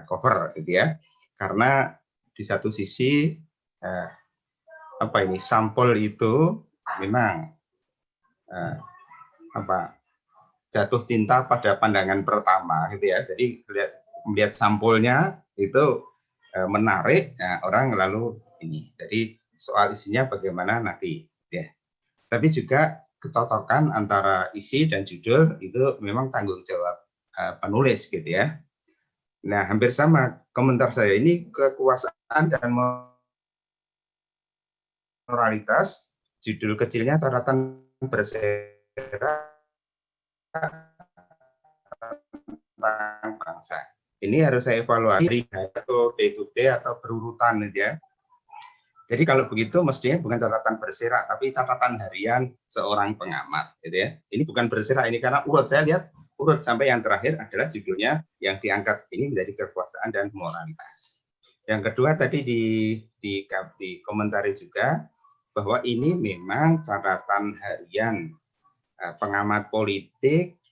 cover gitu ya, karena di satu sisi sampul itu memang jatuh cinta pada pandangan pertama gitu ya, jadi melihat sampulnya itu menarik, orang lalu ini, jadi soal isinya bagaimana nanti ya, tapi juga kecocokan antara isi dan judul itu memang tanggung jawab penulis gitu ya. Nah, hampir sama komentar saya ini, kekuasaan dan moralitas, judul kecilnya catatan bersejarah tentang bangsa. Ini harus saya evaluasi atau day to day atau berurutan gitu ya. Jadi kalau begitu mestinya bukan catatan berserak, tapi catatan harian seorang pengamat, gitu ya. Ini bukan berserak ini karena urut, saya lihat urut sampai yang terakhir adalah judulnya yang diangkat ini menjadi kekuasaan dan moralitas. Yang kedua tadi di komentari juga bahwa ini memang catatan harian pengamat politik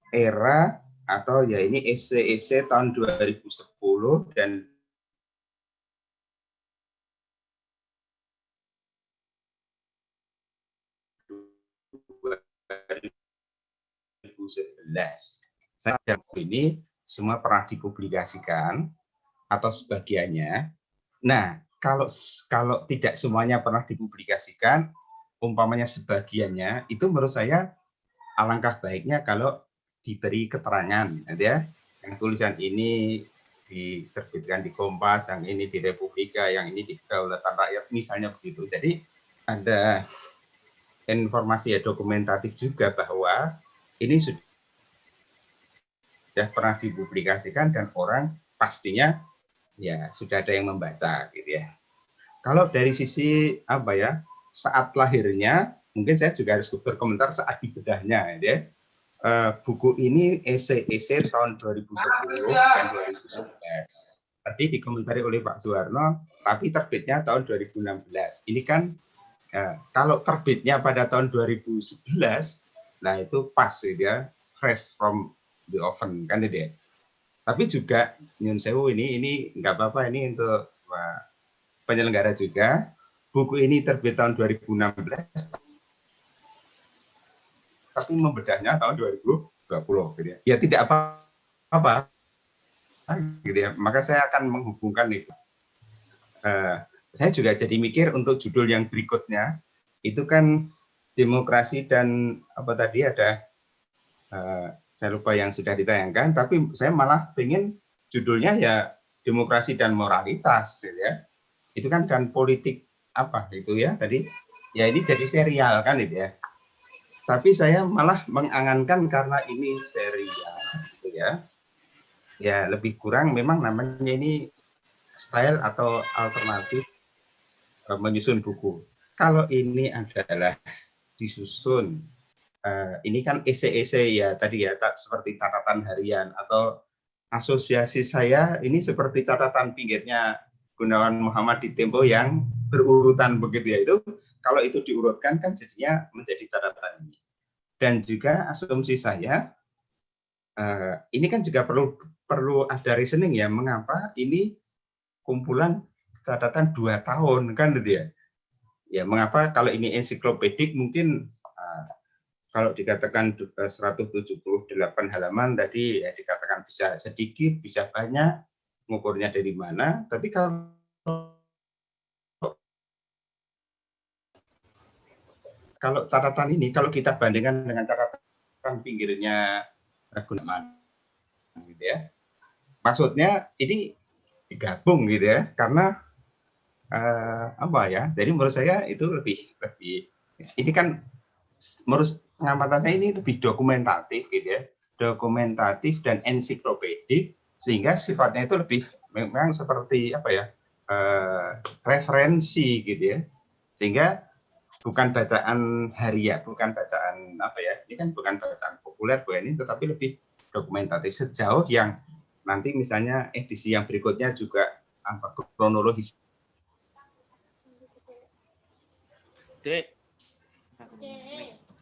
era atau ya ini esai tahun 2010 dan 2011. Saya ini semua pernah dipublikasikan atau sebagiannya. Nah, kalau tidak semuanya pernah dipublikasikan, umpamanya sebagiannya, itu menurut saya alangkah baiknya kalau diberi keterangan, ya. Yang tulisan ini diterbitkan di Kompas, yang ini di Republika, yang ini di Kedaulatan Rakyat, misalnya begitu. Jadi ada informasi dokumentatif juga bahwa ini sudah pernah dipublikasikan dan orang pastinya ya sudah ada yang membaca gitu ya. Kalau dari sisi saat lahirnya, mungkin saya juga harus berkomentar saat dibedahnya gitu ya. Buku ini esai tahun 2010 dan 2011. Tadi dikomentari oleh Pak Suharno, tapi terbitnya tahun 2016. Ini kan kalau terbitnya pada tahun 2011, nah itu pas gitu ya, fresh from the oven kan itu ya. Tapi juga nyun sewu ini nggak apa-apa, ini untuk penyelenggara juga. Buku ini terbit tahun 2016, tapi membedahnya tahun 2020 gitu ya. Ya tidak apa-apa gitu ya. Maka saya akan menghubungkan itu. Saya juga jadi mikir untuk judul yang berikutnya itu kan demokrasi dan apa tadi ada saya lupa yang sudah ditayangkan, tapi saya malah pengen judulnya ya demokrasi dan moralitas gitu ya. Itu kan dan politik apa itu ya tadi ya, ini jadi serial kan itu ya. Tapi saya malah mengangankan karena ini serial gitu ya. Ya lebih kurang memang namanya ini style atau alternatif menyusun buku. Kalau ini adalah disusun, ini kan esai-esai ya tadi ya, seperti catatan harian atau asosiasi saya ini seperti catatan pinggirnya Gunawan Muhammad di Tempo yang berurutan begitu ya. Itu kalau itu diurutkan kan jadinya menjadi catatan ini. Dan juga asumsi saya ini kan juga perlu ada reasoning ya, mengapa ini kumpulan catatan 2 tahun kan gitu ya. Ya, mengapa kalau ini ensiklopedik mungkin kalau dikatakan 178 halaman tadi ya dikatakan bisa sedikit, bisa banyak, ngukurnya dari mana, tapi kalau catatan ini kalau kita bandingkan dengan catatan pinggirnya Gunawan gitu ya. Maksudnya ini digabung gitu ya, karena apa ya? Jadi menurut saya itu lebih ini kan menurut pengamatan saya ini lebih dokumentatif gitu ya, dokumentatif dan ensiklopedik, sehingga sifatnya itu lebih memang seperti apa ya, referensi gitu ya, sehingga bukan bacaan harian, bukan bacaan apa ya, ini kan bukan bacaan populer bukan ini, tetapi lebih dokumentatif sejauh yang nanti misalnya edisi yang berikutnya juga kronologis. Dek,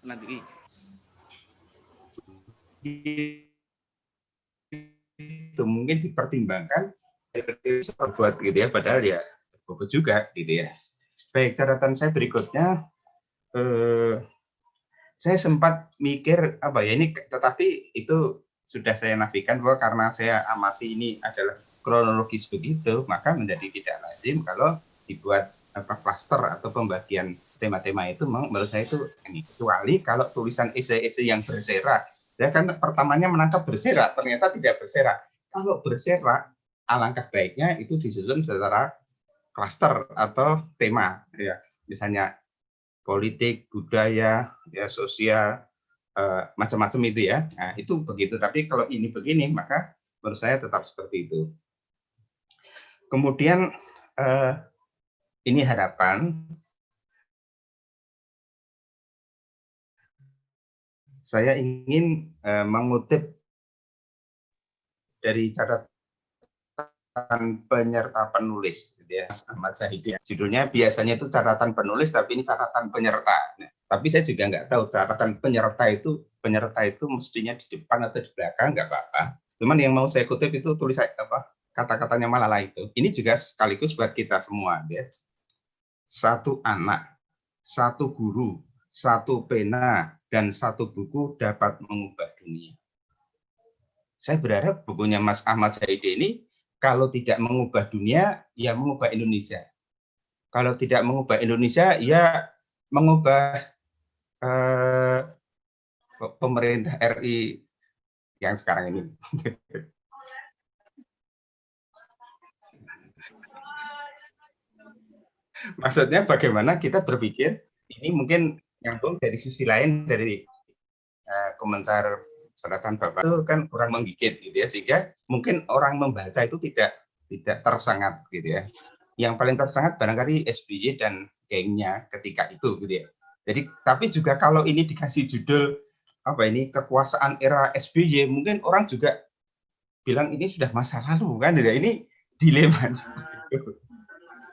nanti itu mungkin dipertimbangkan buat gitu ya, padahal ya bobot juga gitu ya. Baik, catatan saya berikutnya, saya sempat mikir apa ya ini, tetapi itu sudah saya nafikan bahwa karena saya amati ini adalah kronologis begitu, maka menjadi tidak lazim kalau dibuat klaster atau pembagian tema-tema itu. Menurut saya itu ini, kecuali kalau tulisan esai-esai yang berserak, ya kan pertamanya menangkap berserak, ternyata tidak berserak. Kalau berserak, alangkah baiknya itu disusun secara klaster atau tema, ya misalnya politik, budaya, ya sosial, macam-macam itu ya. Nah, itu begitu. Tapi kalau ini begini, maka menurut saya tetap seperti itu. Kemudian ini harapan saya ingin mengutip dari catatan penyerta penulis, gitu ya, Mas Ahmad Zahidi. Judulnya biasanya itu catatan penulis, tapi ini catatan penyerta. Nah, tapi saya juga nggak tahu catatan penyerta itu mestinya di depan atau di belakang, nggak apa-apa. Cuman yang mau saya kutip itu tulisan apa kata-katanya Malala itu. Ini juga sekaligus buat kita semua, ya. 1 anak, 1 guru, 1 pena, dan 1 buku dapat mengubah dunia. Saya berharap bukunya Mas Ahmad Zahidi ini kalau tidak mengubah dunia, ya mengubah Indonesia. Kalau tidak mengubah Indonesia, ya mengubah pemerintah RI yang sekarang ini. Maksudnya bagaimana kita berpikir, ini mungkin nyambung dari sisi lain dari komentar catatan Bapak itu kan kurang menggigit gitu ya, sehingga mungkin orang membaca itu tidak tersengat gitu ya. Yang paling tersengat barangkali SBY dan gengnya ketika itu gitu ya. Jadi tapi juga kalau ini dikasih judul apa ini kekuasaan era SBY, mungkin orang juga bilang ini sudah masa lalu kan gitu ya. Ini dilema.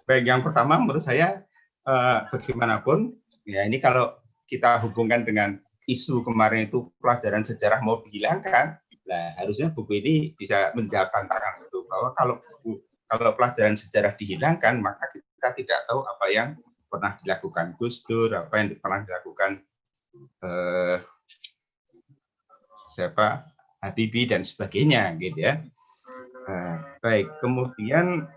Baik, yang pertama menurut saya bagaimanapun ya ini kalau kita hubungkan dengan isu kemarin itu pelajaran sejarah mau dihilangkan, nah harusnya buku ini bisa menjawab tantangan itu, bahwa kalau pelajaran sejarah dihilangkan maka kita tidak tahu apa yang pernah dilakukan Gus Dur, apa yang pernah dilakukan siapa Habibie dan sebagainya gitu ya. Baik, kemudian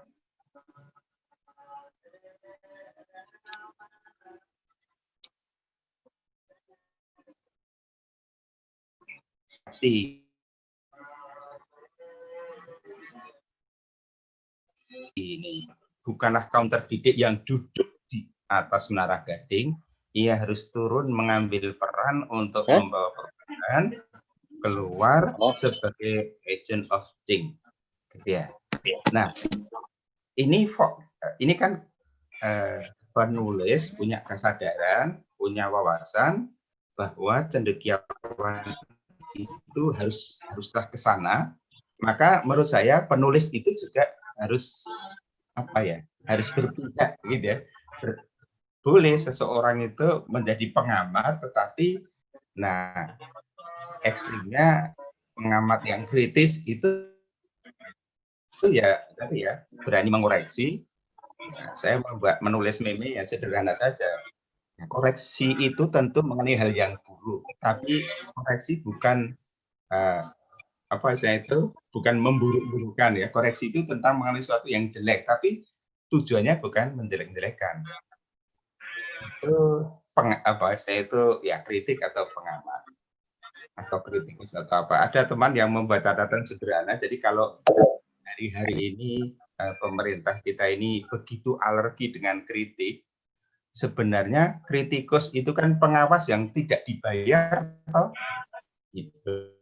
ini bukanlah kaum terdidik yang duduk di atas menara gading, ia harus turun mengambil peran untuk membawa perubahan keluar sebagai agent of change, gitu ya. Nah, ini kan penulis punya kesadaran, punya wawasan bahwa cendekiawan itu haruslah ke sana. Maka menurut saya penulis itu juga harus harus berpihak gitu ya. Boleh seseorang itu menjadi pengamat, tetapi ekstrimnya pengamat yang kritis itu ya berani mengoreksi. Saya menulis meme yang sederhana saja. Koreksi itu tentu mengenai hal yang buruk, tapi koreksi bukan bukan memburuk-burukan ya. Koreksi itu tentang mengenai sesuatu yang jelek, tapi tujuannya bukan menjelek-jelekan. Itu saya itu ya kritik atau pengamat atau kritikus atau apa. Ada teman yang membuat catatan sederhana. Jadi kalau hari ini pemerintah kita ini begitu alergi dengan kritik, sebenarnya kritikus itu kan pengawas yang tidak dibayar, atau gitu.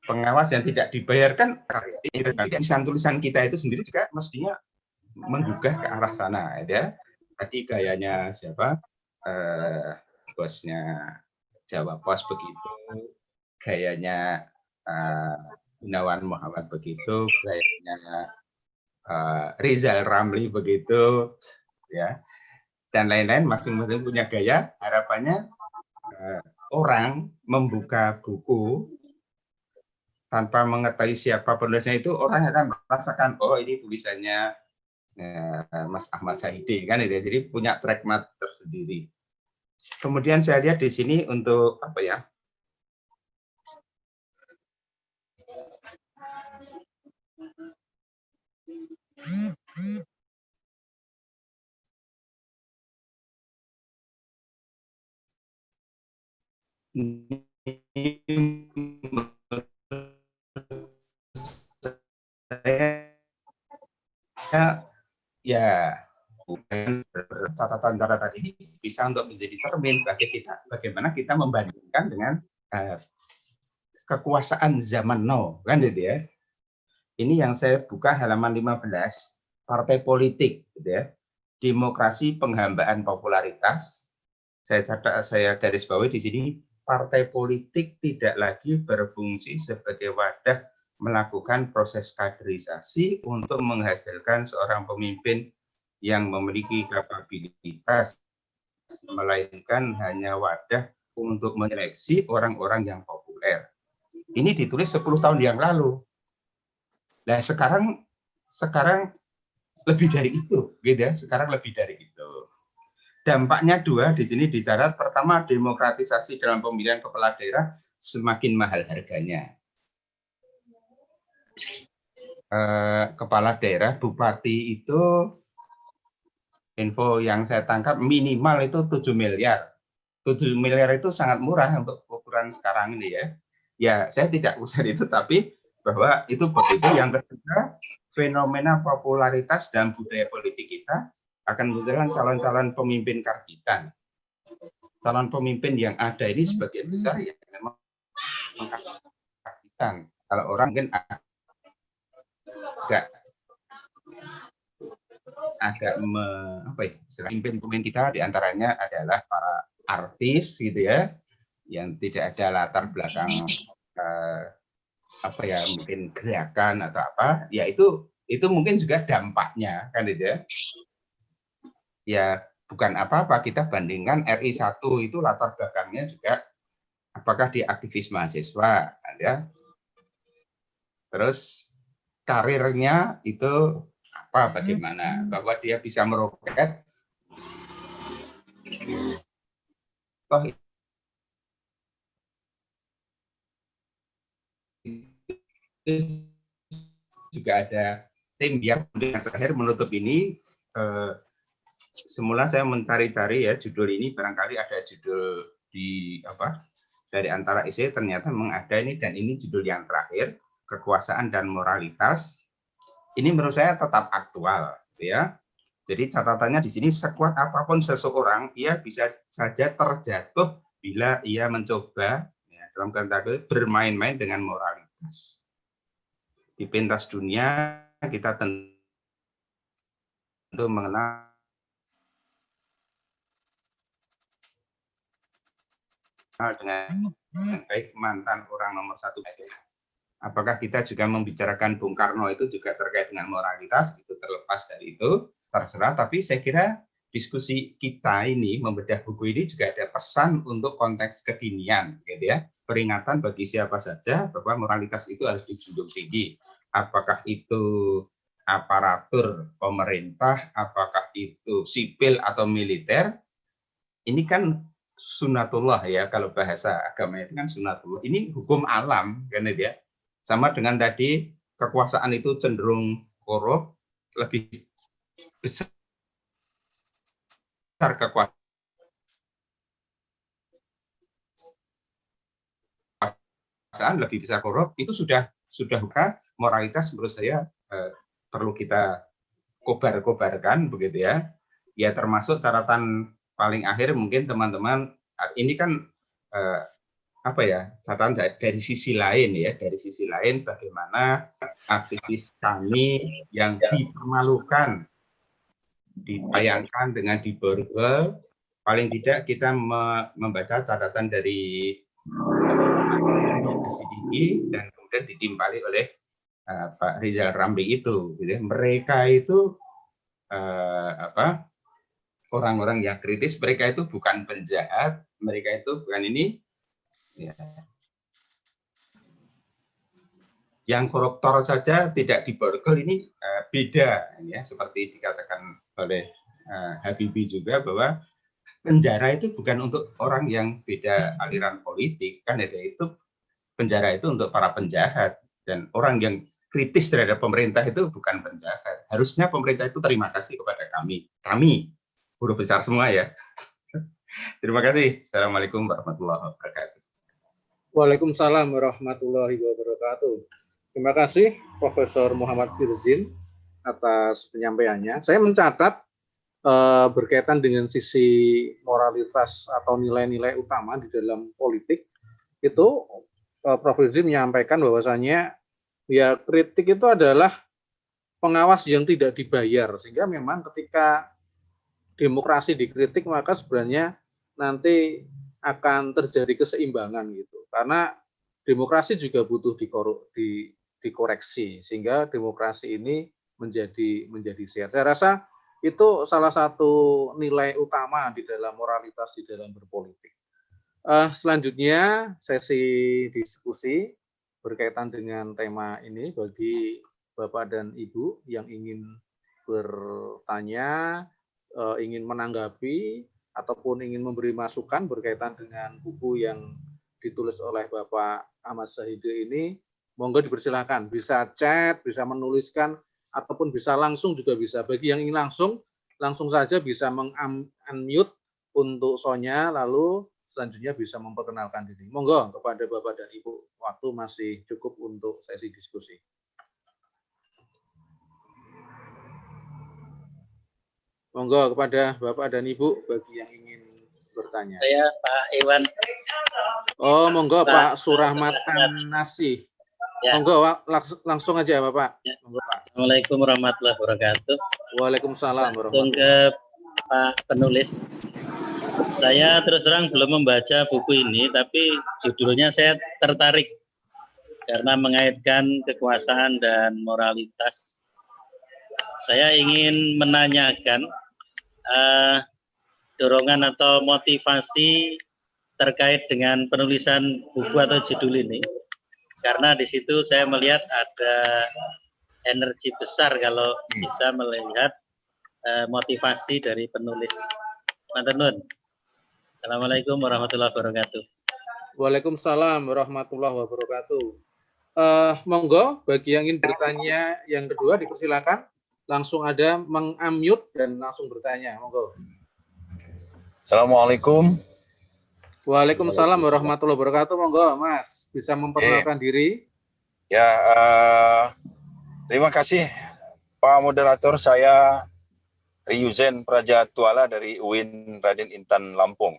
Pengawas yang tidak dibayarkan, tulisan kita itu sendiri juga mestinya menggugah ke arah sana, ya. Tadi gayanya siapa? Bosnya Jawa Pos begitu, gayanya Gunawan Muhammad begitu, gayanya Rizal Ramli begitu, ya, dan lain-lain, masing-masing punya gaya. Harapannya orang membuka buku tanpa mengetahui siapa penulisnya itu, orang akan merasakan, oh ini tulisannya Mas Ahmad Saidi, kan itu. Jadi punya track mark tersendiri. Kemudian saya lihat di sini untuk apa ya? Ya, catatan-catatan ini bisa untuk menjadi cermin bagi kita, bagaimana kita membandingkan dengan kekuasaan zaman now, kan gitu ya. Ini yang saya buka halaman 15, partai politik, gitu ya. Demokrasi penghambaan popularitas. Saya garis bawahi di sini, partai politik tidak lagi berfungsi sebagai wadah melakukan proses kaderisasi untuk menghasilkan seorang pemimpin yang memiliki kapabilitas, melainkan hanya wadah untuk menyeleksi orang-orang yang populer. Ini ditulis 10 tahun yang lalu. Nah, sekarang lebih dari itu, gitu ya. Sekarang lebih dari itu. Dampaknya dua di sini dicatat. Pertama, demokratisasi dalam pemilihan kepala daerah semakin mahal harganya. Kepala daerah, bupati itu, info yang saya tangkap minimal itu 7 miliar. 7 miliar itu sangat murah untuk ukuran sekarang ini ya. Ya, saya tidak usah itu, tapi bahwa itu begitu. Yang ketiga, fenomena popularitas dan budaya politik kita akan munculkan calon-calon pemimpin karbitan. Calon pemimpin yang ada ini sebagian besar ya memang karbitan. Kalau orang mungkin agak pemimpin kita diantaranya adalah para artis gitu ya, yang tidak ada latar belakang mungkin gerakan atau apa, ya itu mungkin juga dampaknya kan gitu ya. Ya bukan apa-apa, kita bandingkan RI1 itu latar belakangnya juga apakah dia aktivis mahasiswa ya. Terus karirnya itu apa, bagaimana, bahwa dia bisa meroket juga ada tim yang terakhir menutup ini. Semula saya mencari-cari ya judul ini, barangkali ada judul di dari antara isi ternyata memang ada ini, dan ini judul yang terakhir, kekuasaan dan moralitas. Ini menurut saya tetap aktual, ya. Jadi catatannya di sini, sekuat apapun seseorang, ia bisa saja terjatuh bila ia mencoba, ya, dalam kata bermain-main dengan moralitas. Di pentas dunia kita tentu mengenal dengan baik mantan orang nomor 1. Apakah kita juga membicarakan Bung Karno itu juga terkait dengan moralitas? Itu terlepas dari itu, terserah. Tapi saya kira diskusi kita ini, membedah buku ini juga ada pesan untuk konteks kekinian, gitu ya. Peringatan bagi siapa saja bahwa moralitas itu harus dijunjung tinggi. Apakah itu aparatur pemerintah, apakah itu sipil atau militer, ini kan sunatullah ya, kalau bahasa agama itu kan sunatullah. Ini hukum alam, kan itu ya. Sama dengan tadi, kekuasaan itu cenderung korup, lebih besar kekuasaan, lebih besar korup, itu sudah bukan moralitas. Menurut saya perlu kita kobar-kobarkan, begitu ya. Ya, termasuk catatan paling akhir mungkin teman-teman, ini kan apa ya, catatan dari sisi lain ya, dari sisi lain bagaimana aktivis kami yang dipermalukan, ditayangkan dengan diborgol, paling tidak kita membaca catatan dari SIDI dan kemudian ditimpali oleh Pak Rizal Ramli itu, gitu ya. Mereka itu orang-orang yang kritis, mereka itu bukan penjahat, mereka itu bukan ini. Ya. Yang koruptor saja tidak diborgol, ini beda ya, seperti dikatakan oleh Habibie juga, bahwa penjara itu bukan untuk orang yang beda aliran politik, kan itu penjara itu untuk para penjahat, dan orang yang kritis terhadap pemerintah itu bukan penjahat. Harusnya pemerintah itu terima kasih kepada kami huruf besar semua ya. Terima kasih. Assalamualaikum warahmatullahi wabarakatuh. Waalaikumsalam warahmatullahi wabarakatuh. Terima kasih Profesor Muhammad Firzin atas penyampaiannya. Saya mencatat berkaitan dengan sisi moralitas atau nilai-nilai utama di dalam politik, itu Prof. Firzin menyampaikan bahwasannya ya kritik itu adalah pengawas yang tidak dibayar, sehingga memang ketika demokrasi dikritik maka sebenarnya nanti akan terjadi keseimbangan gitu, karena demokrasi juga butuh dikoreksi sehingga demokrasi ini menjadi sehat. Saya rasa itu salah satu nilai utama di dalam moralitas di dalam berpolitik. Selanjutnya sesi diskusi berkaitan dengan tema ini, bagi Bapak dan Ibu yang ingin bertanya, ingin menanggapi ataupun ingin memberi masukan berkaitan dengan buku yang ditulis oleh Bapak Ahmad Sahide ini, monggo dipersilahkan. Bisa chat, bisa menuliskan, ataupun bisa langsung juga bisa. Bagi yang ingin langsung saja bisa meng-unmute untuk Sonya, lalu selanjutnya bisa memperkenalkan diri. Monggo kepada Bapak dan Ibu, waktu masih cukup untuk sesi diskusi. Monggo kepada Bapak dan Ibu bagi yang ingin bertanya. Saya Pak Iwan. Oh, monggo Pak Surahmat An-Nasih. Ya. Monggo langsung aja Bapak. Ya. Monggo Pak. Assalamualaikum warahmatullahi wabarakatuh. Waalaikumsalam warahmatullahi wabarakatuh. Langsung ke Pak penulis. Saya terus terang belum membaca buku ini, tapi judulnya saya tertarik karena mengaitkan kekuasaan dan moralitas. Saya ingin menanyakan dorongan atau motivasi terkait dengan penulisan buku atau judul ini, karena di situ saya melihat ada energi besar kalau bisa melihat motivasi dari penulis. Matur. Assalamualaikum warahmatullahi wabarakatuh. Waalaikumsalam warahmatullahi wabarakatuh. Monggo bagi yang ingin bertanya yang kedua dipersilakan. Langsung ada meng-unmute dan langsung bertanya. Monggo. Assalamualaikum. Waalaikumsalam warahmatullahi wabarakatuh. Monggo, Mas, bisa memperkenalkan diri. Ya, terima kasih Pak Moderator. Saya Ryuzen Prajatuala dari UIN Raden Intan Lampung.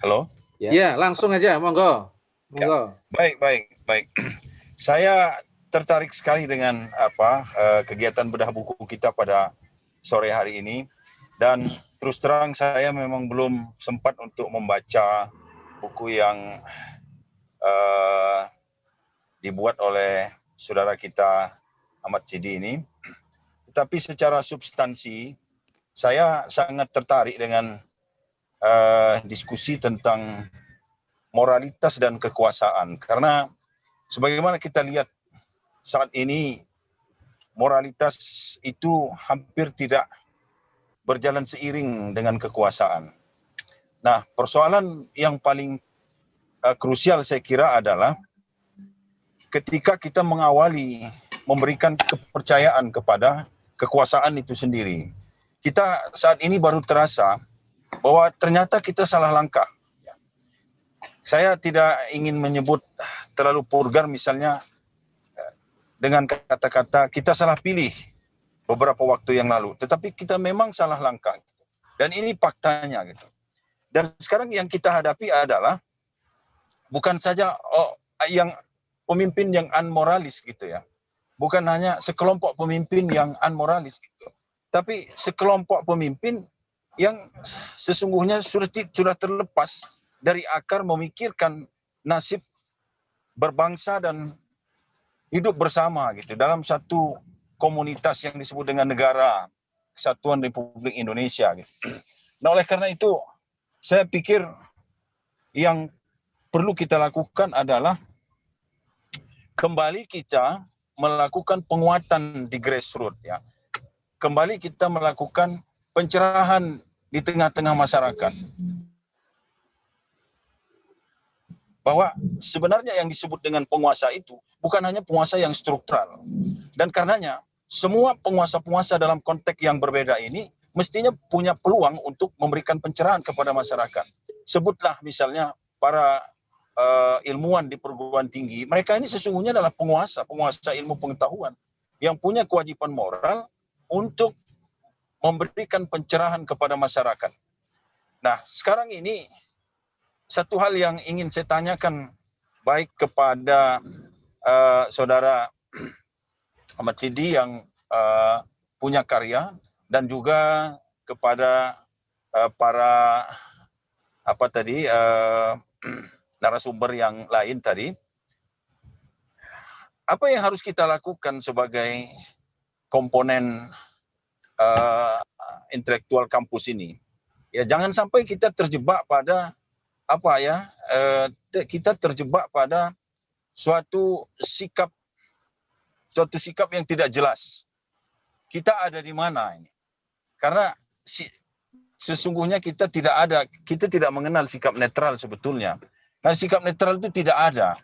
Halo? Ya, langsung aja, monggo. Monggo. Ya, baik. Saya tertarik sekali dengan kegiatan bedah buku kita pada sore hari ini, dan terus terang saya memang belum sempat untuk membaca buku yang dibuat oleh saudara kita Ahmad Sidi ini. Tetapi secara substansi saya sangat tertarik dengan diskusi tentang moralitas dan kekuasaan, karena sebagaimana kita lihat saat ini moralitas itu hampir tidak berjalan seiring dengan kekuasaan. Nah, persoalan yang paling krusial saya kira adalah ketika kita mengawali memberikan kepercayaan kepada kekuasaan itu sendiri. Kita saat ini baru terasa bahwa ternyata kita salah langkah. Saya tidak ingin menyebut terlalu vulgar misalnya dengan kata-kata kita salah pilih beberapa waktu yang lalu, tetapi kita memang salah langkah. Dan ini faktanya gitu. Dan sekarang yang kita hadapi adalah bukan saja yang pemimpin yang unmoralis gitu ya. Bukan hanya sekelompok pemimpin yang unmoralis gitu. Tapi sekelompok pemimpin yang sesungguhnya sudah terlepas dari akar memikirkan nasib berbangsa dan hidup bersama gitu dalam satu komunitas yang disebut dengan Negara Kesatuan Republik Indonesia gitu. Nah, oleh karena itu saya pikir yang perlu kita lakukan adalah kembali kita melakukan penguatan di grassroots ya. Kembali kita melakukan pencerahan di tengah-tengah masyarakat. Bahwa sebenarnya yang disebut dengan penguasa itu bukan hanya penguasa yang struktural. Dan karenanya semua penguasa-penguasa dalam konteks yang berbeda ini mestinya punya peluang untuk memberikan pencerahan kepada masyarakat. Sebutlah misalnya para ilmuwan di perguruan tinggi, mereka ini sesungguhnya adalah penguasa ilmu pengetahuan yang punya kewajiban moral untuk memberikan pencerahan kepada masyarakat. Nah, sekarang ini satu hal yang ingin saya tanyakan baik kepada saudara Ahmad Sidi yang punya karya dan juga kepada para narasumber yang lain tadi. Apa yang harus kita lakukan sebagai komponen intelektual kampus ini? Ya, jangan sampai kita terjebak pada kita terjebak pada suatu sikap yang tidak jelas. Kita ada di mana ini? Karena sesungguhnya kita tidak mengenal sikap netral sebetulnya. Nah, sikap netral itu tidak ada.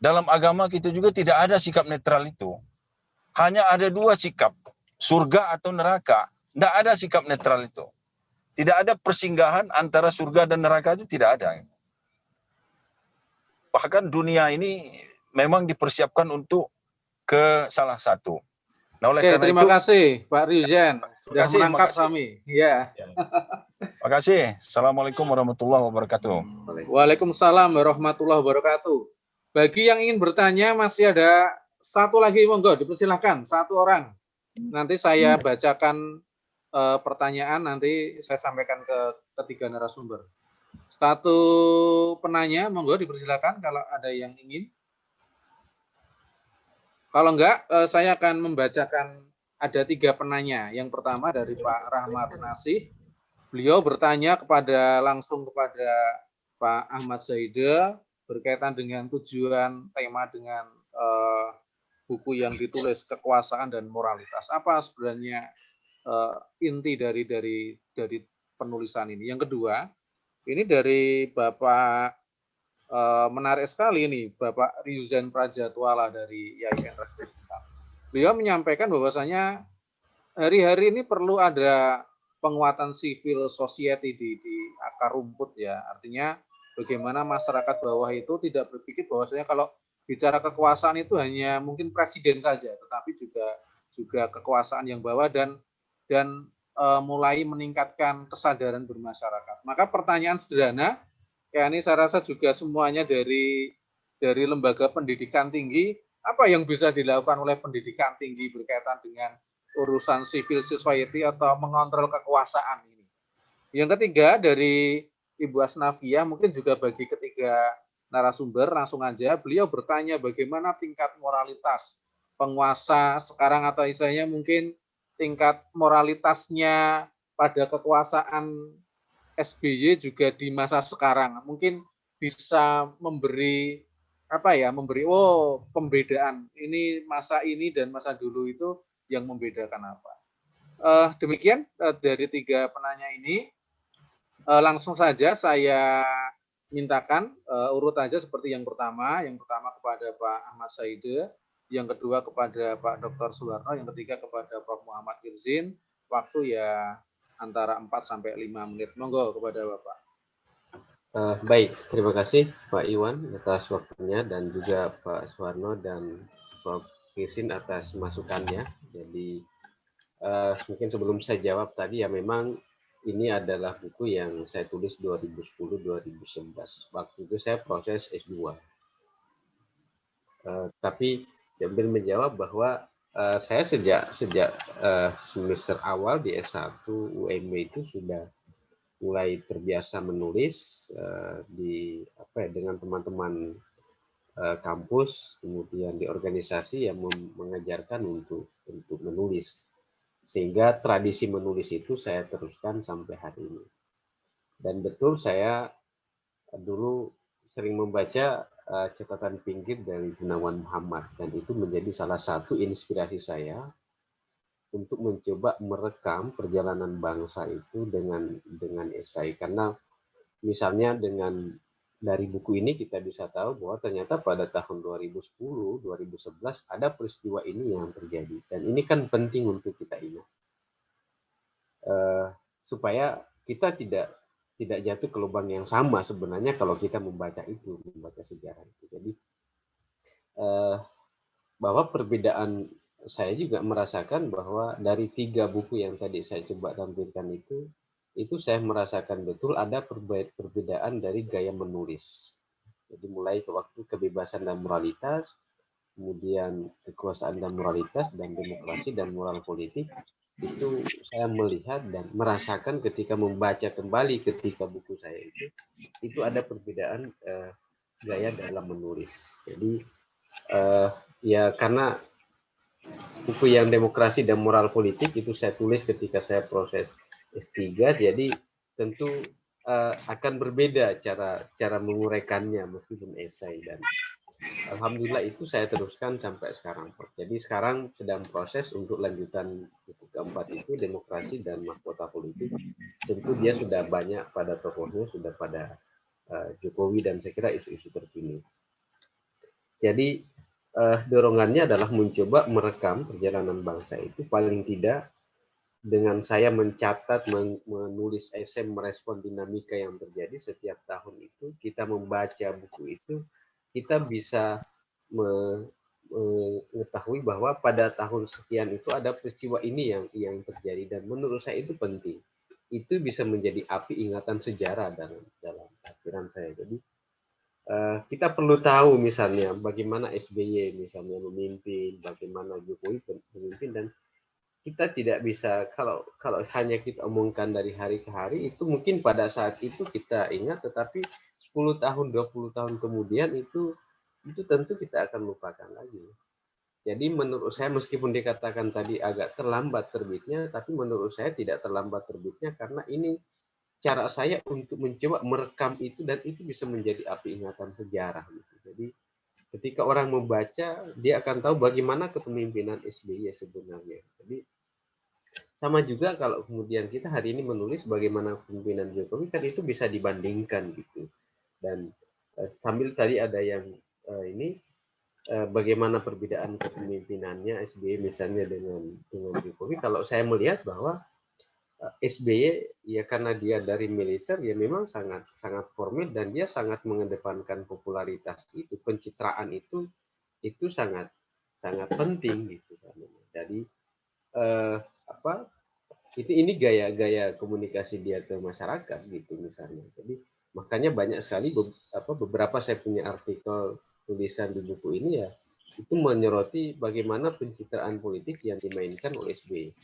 Dalam agama kita juga tidak ada sikap netral itu. Hanya ada dua sikap, surga atau neraka. Tidak ada sikap netral itu. Tidak ada persinggahan antara surga dan neraka, itu tidak ada. Bahkan dunia ini memang dipersiapkan untuk ke salah satu. Nah, oleh karena terima itu, kasih Pak Ryuzen sudah menangkap kami. Ya. Terima kasih. Assalamualaikum warahmatullahi wabarakatuh. Waalaikumsalam warahmatullahi wabarakatuh. Bagi yang ingin bertanya masih ada satu lagi, monggo dipersilahkan, satu orang. Nanti saya bacakan pertanyaan, nanti saya sampaikan ke ketiga narasumber. Satu penanya, monggo dipersilakan kalau ada yang ingin. Kalau enggak, saya akan membacakan ada 3 penanya. Yang pertama dari Pak Rahmat Nasih. Beliau bertanya langsung kepada Pak Ahmad Saide berkaitan dengan tujuan tema dengan buku yang ditulis Kekuasaan dan Moralitas. Apa sebenarnya inti dari penulisan ini? Yang kedua, ini dari Bapak menarik sekali ini, Bapak Ryuzen Prajatuala dari YAIN Raden Intan. Beliau menyampaikan bahwasanya hari-hari ini perlu ada penguatan civil society di akar rumput ya. Artinya bagaimana masyarakat bawah itu tidak berpikir bahwasanya kalau bicara kekuasaan itu hanya mungkin presiden saja, tetapi juga kekuasaan yang bawah dan mulai meningkatkan kesadaran bermasyarakat. Maka pertanyaan sederhana, kayak ini saya rasa juga semuanya dari lembaga pendidikan tinggi, apa yang bisa dilakukan oleh pendidikan tinggi berkaitan dengan urusan civil society atau mengontrol kekuasaan ini. Yang ketiga dari Ibu Asnavia, mungkin juga bagi ketiga narasumber, langsung aja beliau bertanya bagaimana tingkat moralitas penguasa sekarang atau istilahnya mungkin tingkat moralitasnya pada kekuasaan SBY juga di masa sekarang. Mungkin bisa memberi pembedaan ini masa ini dan masa dulu itu yang membedakan apa. Demikian dari tiga penanya ini. Langsung saja saya mintakan urut aja seperti yang pertama kepada Pak Ahmad Saide, yang kedua kepada Pak Dr. Suharno, yang ketiga kepada Prof. Muhammad Hirzin. Waktu ya antara 4 sampai 5 menit. Monggo kepada Bapak. Baik, terima kasih Pak Iwan atas waktunya dan juga Pak Suharno dan Prof. Hirzin atas masukannya. Jadi mungkin sebelum saya jawab tadi ya memang ini adalah buku yang saya tulis 2010-2011. Waktu itu saya proses S2. Tapi sambil menjawab bahwa saya sejak semester awal di S1 UMB itu sudah mulai terbiasa menulis dengan teman-teman kampus, kemudian di organisasi yang mengajarkan untuk menulis. Sehingga tradisi menulis itu saya teruskan sampai hari ini. Dan betul saya dulu sering membaca catatan pinggir dari Gunawan Muhammad, dan itu menjadi salah satu inspirasi saya untuk mencoba merekam perjalanan bangsa itu dengan esai. Karena misalnya dari buku ini kita bisa tahu bahwa ternyata pada tahun 2010-2011 ada peristiwa ini yang terjadi. Dan ini kan penting untuk kita ingat. Supaya kita tidak jatuh ke lubang yang sama sebenarnya kalau kita membaca sejarah itu. Jadi bahwa perbedaan saya juga merasakan bahwa dari 3 buku yang tadi saya coba tampilkan itu saya merasakan betul ada perbedaan dari gaya menulis. Jadi mulai ke waktu kebebasan dan moralitas, kemudian kekuasaan dan moralitas, dan demokrasi dan moral politik, itu saya melihat dan merasakan ketika membaca kembali ketika buku saya itu ada perbedaan gaya dalam menulis. Jadi ya karena buku yang demokrasi dan moral politik itu saya tulis ketika saya proses S3, jadi tentu akan berbeda cara menguraikannya meskipun esai, dan alhamdulillah itu saya teruskan sampai sekarang. Jadi sekarang sedang proses untuk lanjutan buku keempat itu demokrasi dan mahkota politik. Tentu dia sudah banyak pada tokohnya, sudah pada Jokowi dan saya kira isu-isu terkini. Jadi dorongannya adalah mencoba merekam perjalanan bangsa itu paling tidak dengan saya mencatat, menulis esai, merespon dinamika yang terjadi setiap tahun itu. Kita membaca buku itu, kita bisa mengetahui bahwa pada tahun sekian itu ada peristiwa ini yang terjadi, dan menurut saya itu penting. Itu bisa menjadi api ingatan sejarah dalam pikiran saya. Jadi kita perlu tahu misalnya bagaimana SBY misalnya memimpin, bagaimana Jokowi memimpin, dan kita tidak bisa kalau hanya kita omongkan dari hari ke hari, itu mungkin pada saat itu kita ingat, tetapi 10 tahun, 20 tahun kemudian itu tentu kita akan lupakan lagi. Jadi menurut saya meskipun dikatakan tadi agak terlambat terbitnya, tapi menurut saya tidak terlambat terbitnya karena ini cara saya untuk mencoba merekam itu, dan itu bisa menjadi api ingatan sejarah. Jadi ketika orang membaca, dia akan tahu bagaimana kepemimpinan SBY sebenarnya. Jadi sama juga kalau kemudian kita hari ini menulis bagaimana kepemimpinan Jokowi, kan itu bisa dibandingkan gitu. Dan sambil tadi ada yang bagaimana perbedaan kepemimpinannya SBY misalnya dengan Jokowi. Kalau saya melihat bahwa SBY ya karena dia dari militer ya memang sangat sangat formil dan dia sangat mengedepankan popularitas itu, pencitraan itu sangat sangat penting gitu kan. Jadi apa ini gaya-gaya komunikasi dia ke masyarakat gitu misalnya. Jadi makanya banyak sekali beberapa saya punya artikel tulisan di buku ini ya itu menyoroti bagaimana pencitraan politik yang dimainkan oleh SBY.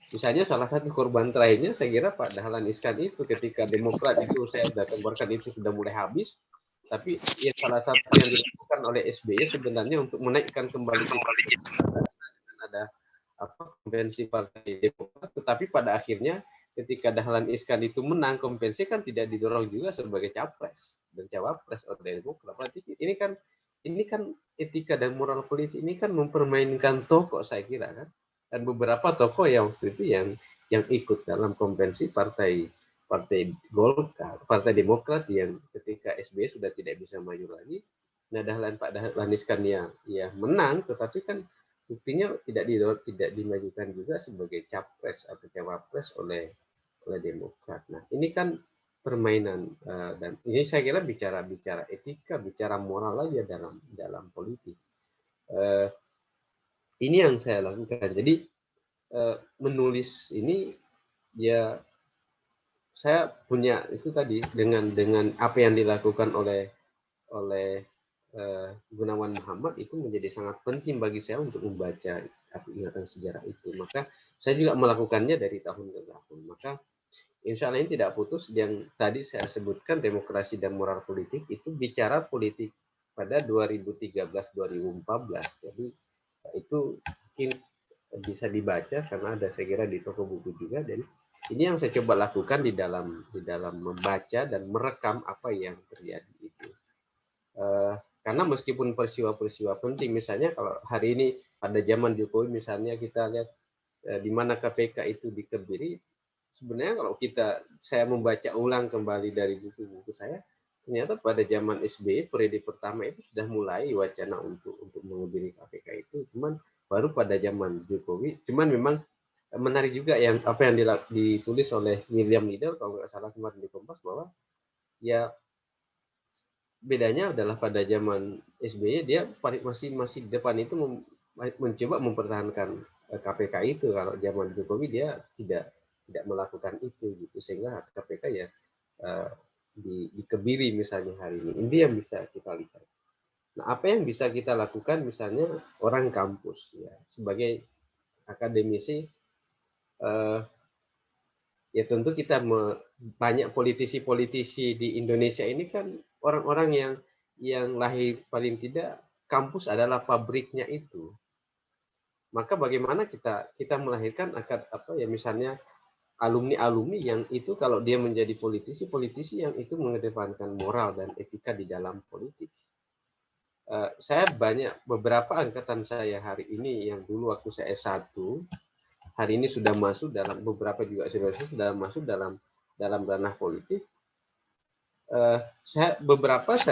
Misalnya salah satu korban terakhirnya saya kira Pak Dahlan Iskan itu ketika Demokrat itu saya sudah gambarkan itu sudah mulai habis, tapi ya salah satu yang dilakukan oleh SBY sebenarnya untuk menaikkan kembali ada konvensi Partai Demokrat, tetapi pada akhirnya ketika Dahlan Iskan itu menang konvensi kan tidak didorong juga sebagai capres dan cawapres oleh Demokrat. Ini kan etika dan moral politik ini kan mempermainkan tokoh saya kira kan. Dan beberapa tokoh yang waktu itu yang ikut dalam konvensi Partai Golkar, Partai Demokrat yang ketika SBY sudah tidak bisa maju lagi, nah Pak Dahlan Iskan ya menang, tetapi kan buktinya tidak dimajukan juga sebagai capres atau cawapres oleh Demokrat. Nah ini kan permainan dan ini saya kira bicara etika, bicara moral aja dalam politik. Ini yang saya lakukan. Jadi menulis ini ya saya punya itu tadi dengan apa yang dilakukan oleh Gunawan Muhammad itu menjadi sangat penting bagi saya untuk membaca ingatan sejarah itu. Maka saya juga melakukannya dari tahun ke tahun. Maka insya Allah ini tidak putus. Yang tadi saya sebutkan demokrasi dan moral politik itu bicara politik pada 2013-2014. Jadi itu mungkin bisa dibaca karena ada saya kira di toko buku juga. Dan ini yang saya coba lakukan di dalam membaca dan merekam apa yang terjadi itu. Karena meskipun peristiwa-peristiwa penting, misalnya kalau hari ini pada zaman Jokowi misalnya kita lihat di mana KPK itu dikebiri, sebenarnya kalau saya membaca ulang kembali dari buku-buku saya, ternyata pada zaman SBY periode pertama itu sudah mulai wacana untuk mengebiri KPK itu, cuman baru pada zaman Jokowi. Cuman memang menarik juga yang apa yang ditulis oleh William Liddell kalau nggak salah kemarin di Kompas, bahwa ya bedanya adalah pada zaman SBY dia masih di depan itu mencoba mempertahankan KPK itu. Kalau zaman Jokowi dia tidak melakukan itu gitu, sehingga KPK ya dikebiri misalnya hari ini. Ini yang bisa kita lihat. Nah, apa yang bisa kita lakukan misalnya orang kampus ya sebagai akademisi, ya tentu kita banyak politisi-politisi di Indonesia ini kan orang-orang yang lahir paling tidak kampus adalah pabriknya itu. Maka bagaimana kita melahirkan misalnya alumni yang itu kalau dia menjadi politisi yang itu mengedepankan moral dan etika di dalam politik. Saya beberapa angkatan saya hari ini yang dulu waktu saya S1 hari ini sudah masuk dalam beberapa juga sudah masuk dalam ranah politik. Saya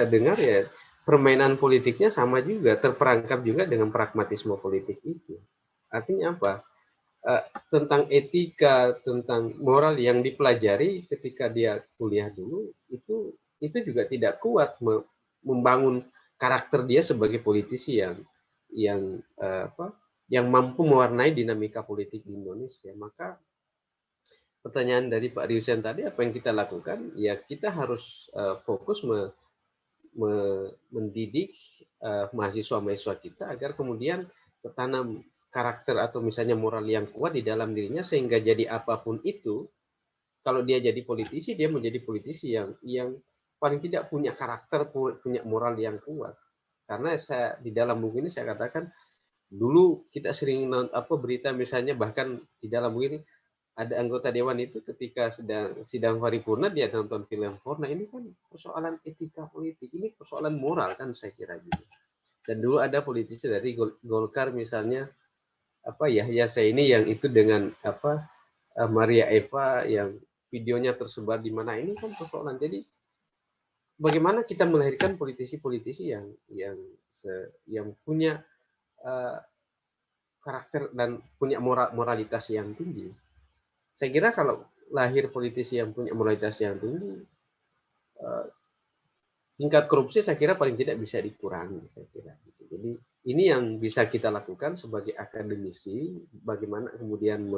dengar ya permainan politiknya sama juga, terperangkap juga dengan pragmatisme politik itu. Artinya apa? Tentang etika, tentang moral yang dipelajari ketika dia kuliah dulu itu juga tidak kuat membangun karakter dia sebagai politisi yang mampu mewarnai dinamika politik di Indonesia. Maka pertanyaan dari Pak Riusen tadi, apa yang kita lakukan? Ya kita harus fokus mendidik mahasiswa-mahasiswa kita agar kemudian tertanam karakter atau misalnya moral yang kuat di dalam dirinya, sehingga jadi apapun itu, kalau dia jadi politisi, dia menjadi politisi yang paling tidak punya karakter, punya moral yang kuat. Karena di dalam buku ini saya katakan, dulu kita sering berita misalnya, bahkan di dalam buku ini ada anggota dewan itu ketika sidang paripurna dia nonton film porno. Ini kan persoalan etika politik, ini persoalan moral kan saya kira gitu. Dan dulu ada politisi dari Golkar misalnya Yahya Saini yang itu dengan Maria Eva yang videonya tersebar di mana, ini kan persoalan. Jadi bagaimana kita melahirkan politisi-politisi yang punya karakter dan punya moralitas yang tinggi. saya kira kalau lahir politisi yang punya moralitas yang tinggi, tingkat korupsi saya kira paling tidak bisa dikurangi, saya kira. Jadi ini yang bisa kita lakukan sebagai akademisi, bagaimana kemudian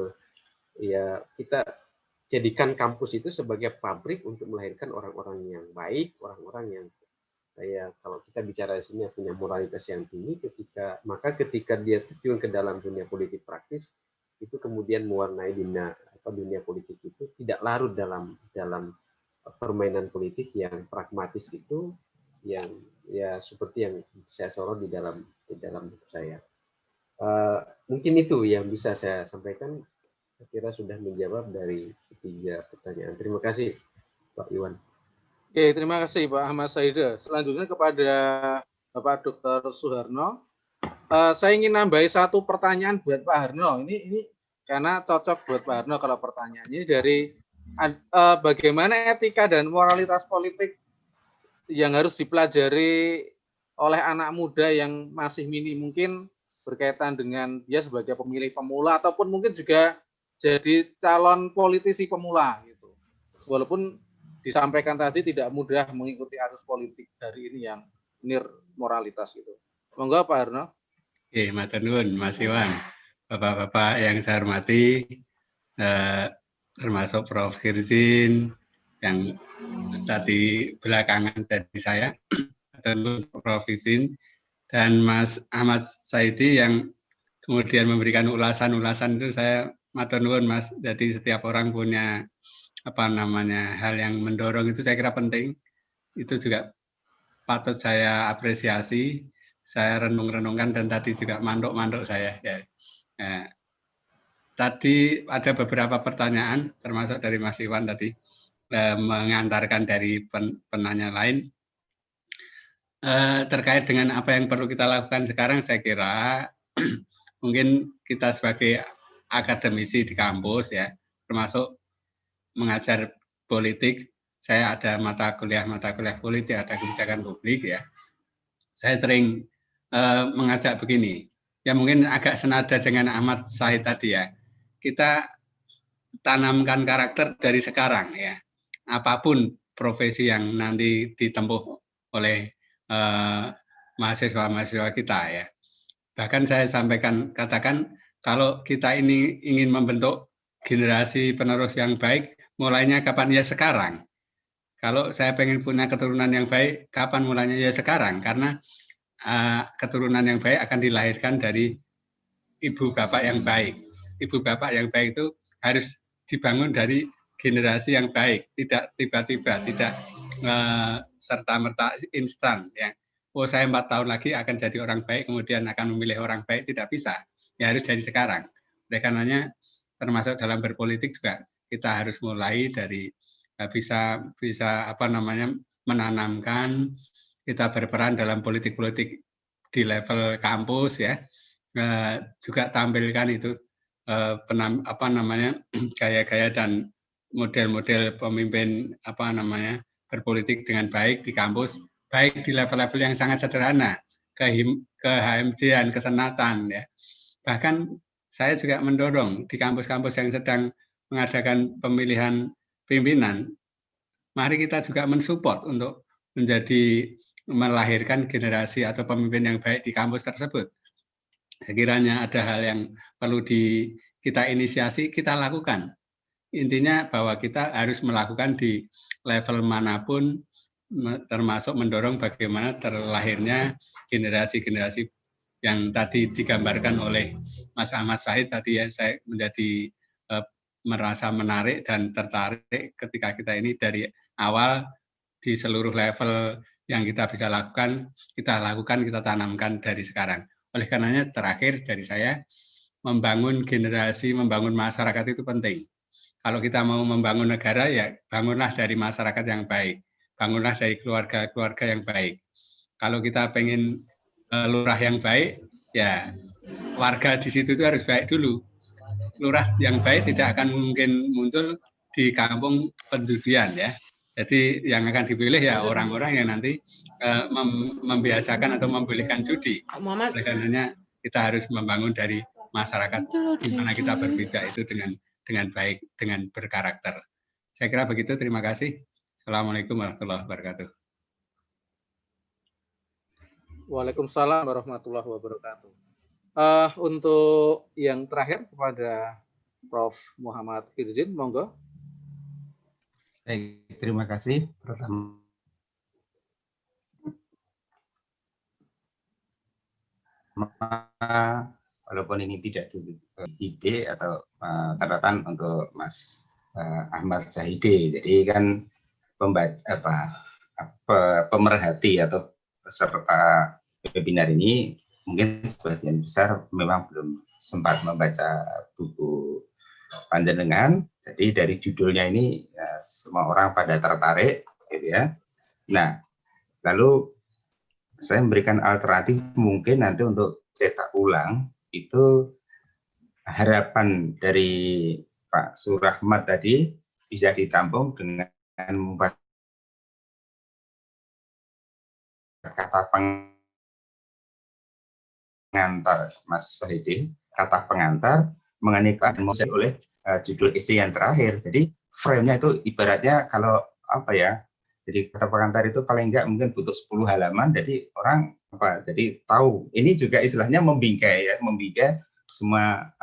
kita jadikan kampus itu sebagai pabrik untuk melahirkan orang-orang yang baik, orang-orang yang kalau kita bicara di sini punya moralitas yang tinggi, ketika dia terjun ke dalam dunia politik praktis, itu kemudian mewarnai dunia politik itu tidak larut dalam permainan politik yang pragmatis itu, yang ya seperti yang saya sorot di dalam buku saya. Mungkin itu yang bisa saya sampaikan. Saya kira sudah menjawab dari 3 pertanyaan. Terima kasih, Pak Iwan. Oke, terima kasih Pak Ahmad Saide. Selanjutnya kepada Bapak Dr. Suharno. Saya ingin nambahi 1 pertanyaan buat Pak Harno. Ini karena cocok buat Pak Harno kalau pertanyaannya dari bagaimana etika dan moralitas politik yang harus dipelajari oleh anak muda yang masih minim, mungkin berkaitan dengan dia sebagai pemilih pemula ataupun mungkin juga jadi calon politisi pemula gitu. Walaupun disampaikan tadi tidak mudah mengikuti arus politik dari ini yang nir moralitas gitu. Monggo Pak Harno. Oke, matur nuwun Mas Iwan. Bapak-bapak yang saya hormati, termasuk Prof. Hirzin yang tadi belakangan dari saya, atau Prof. Hirzin, dan Mas Ahmad Saidi yang kemudian memberikan ulasan-ulasan itu saya matur nuwun Mas. Jadi setiap orang punya hal yang mendorong itu saya kira penting. Itu juga patut saya apresiasi. Saya renung-renungkan dan tadi juga manduk-manduk saya. Ya. Tadi ada beberapa pertanyaan termasuk dari Mas Iwan tadi mengantarkan dari penanya lain terkait dengan apa yang perlu kita lakukan sekarang. Saya kira mungkin kita sebagai akademisi di kampus ya, termasuk mengajar politik, saya ada mata kuliah politik, ada kebijakan publik ya. Saya sering mengajak begini, ya mungkin agak senada dengan Ahmad Said tadi ya. Kita tanamkan karakter dari sekarang ya. Apapun profesi yang nanti ditempuh oleh mahasiswa-mahasiswa kita ya. Bahkan saya katakan kalau kita ini ingin membentuk generasi penerus yang baik, mulainya kapan? Ya sekarang. Kalau saya pengen punya keturunan yang baik, kapan mulainya? Ya sekarang. Karena keturunan yang baik akan dilahirkan dari ibu bapak yang baik. Ibu bapak yang baik itu harus dibangun dari generasi yang baik, tidak tiba-tiba, tidak serta-merta instan. Ya. Oh saya 4 tahun lagi akan jadi orang baik, kemudian akan memilih orang baik, tidak bisa. Ya harus dari sekarang. Oleh karenanya termasuk dalam berpolitik juga kita harus mulai dari bisa menanamkan, kita berperan dalam politik-politik di level kampus ya, juga tampilkan itu gaya-gaya dan model-model pemimpin berpolitik dengan baik di kampus, baik di level-level yang sangat sederhana, ke HMJ-an, kesenatan ya. Bahkan saya juga mendorong di kampus-kampus yang sedang mengadakan pemilihan pimpinan, mari kita juga mensupport untuk melahirkan generasi atau pemimpin yang baik di kampus tersebut. Sekiranya ada hal yang perlu kita inisiasi, kita lakukan. Intinya bahwa kita harus melakukan di level manapun, termasuk mendorong bagaimana terlahirnya generasi-generasi yang tadi digambarkan oleh Mas Ahmad Said tadi ya, saya menjadi merasa menarik dan tertarik ketika kita ini dari awal di seluruh level yang kita bisa lakukan, kita tanamkan dari sekarang. Oleh karenanya terakhir dari saya, membangun generasi, membangun masyarakat itu penting. Kalau kita mau membangun negara, ya bangunlah dari masyarakat yang baik, bangunlah dari keluarga-keluarga yang baik. Kalau kita pengen lurah yang baik, ya warga di situ itu harus baik dulu. Lurah yang baik tidak akan mungkin muncul di kampung penjudian ya. Jadi yang akan dipilih ya orang-orang yang nanti membiasakan atau membolehkan judi. Oleh karenanya kita harus membangun dari masyarakat di mana kita berpijak itu dengan dengan baik, dengan berkarakter. Saya kira begitu, terima kasih. Assalamualaikum warahmatullahi wabarakatuh. Waalaikumsalam warahmatullahi wabarakatuh. Untuk yang terakhir kepada Prof. Muhammad Firzin, monggo. Baik, terima kasih. Pertama, walaupun ini tidak ide atau catatan untuk Mas Ahmad Zahide. Jadi kan pemerhati atau peserta webinar ini mungkin sebagian besar memang belum sempat membaca buku panjenengan. Jadi dari judulnya ini ya, semua orang pada tertarik, gitu ya. Nah, lalu saya memberikan alternatif mungkin nanti untuk cetak ulang itu harapan dari Pak Surahmat tadi bisa ditampung dengan membuat kata pengantar, Mas Zahide, kata pengantar mengenai emosi oleh judul isi yang terakhir. Jadi frame-nya itu ibaratnya kalau apa ya? Jadi kata pengantar itu paling enggak mungkin butuh 10 halaman. Jadi orang jadi tahu. Ini juga istilahnya membingkai ya, membingkai semua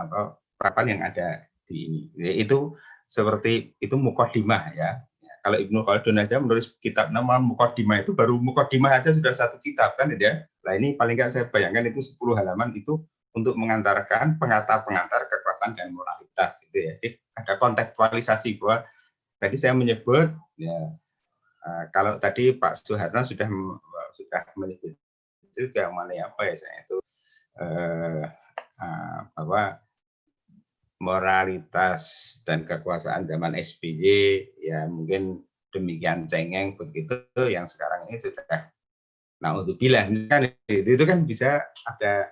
papan yang ada di ini. Itu seperti itu muqaddimah ya. Kalau Ibnu Khaldun aja menulis kitab nama muqaddimah itu baru muqaddimah aja sudah satu kitab kan ya. Nah ini paling nggak saya bayangkan itu 10 halaman itu untuk mengantarkan pengantar kekuasaan dan moralitas itu ya. Jadi ada kontekstualisasi bahwa tadi saya menyebut ya kalau tadi Pak Suharno sudah menyebut juga mengenai apa ya saya itu bahwa moralitas dan kekuasaan zaman SBY ya mungkin demikian cengeng begitu yang sekarang ini sudah naudzubillah kan itu kan bisa ada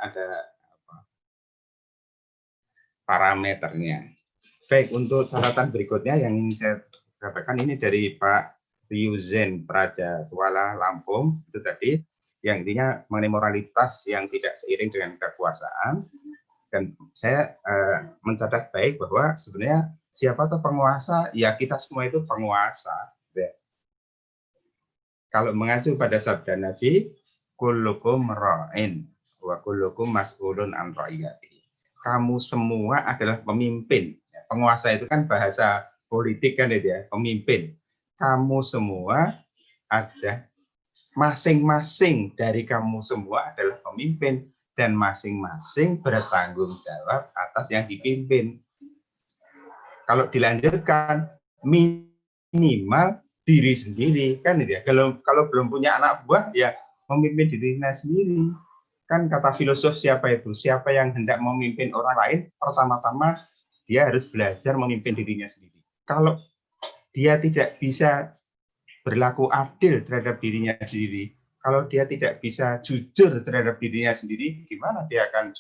parameternya. Baik, untuk catatan berikutnya yang ingin saya katakan ini dari Pak Ryuzen Praja Tuala Lampung itu tadi yang intinya mengenai moralitas yang tidak seiring dengan kekuasaan. Dan saya mencatat baik bahwa sebenarnya siapa tuh penguasa, ya kita semua itu penguasa. Ya. Kalau mengacu pada sabda Nabi, kullukum ra'in wa kullukum mas'ulun an ra'iyati. Kamu semua adalah pemimpin. Penguasa itu kan bahasa politik kan ya, pemimpin. Kamu semua ada masing-masing dari kamu semua adalah pemimpin. Dan masing-masing bertanggung jawab atas yang dipimpin. Kalau dilanjutkan minimal diri sendiri kan ya. Kalau belum punya anak buah ya memimpin dirinya sendiri. Kan kata filosof siapa itu? Siapa yang hendak memimpin orang lain, pertama-tama dia harus belajar memimpin dirinya sendiri. Kalau dia tidak bisa berlaku adil terhadap dirinya sendiri, kalau dia tidak bisa jujur terhadap dirinya sendiri, gimana dia akan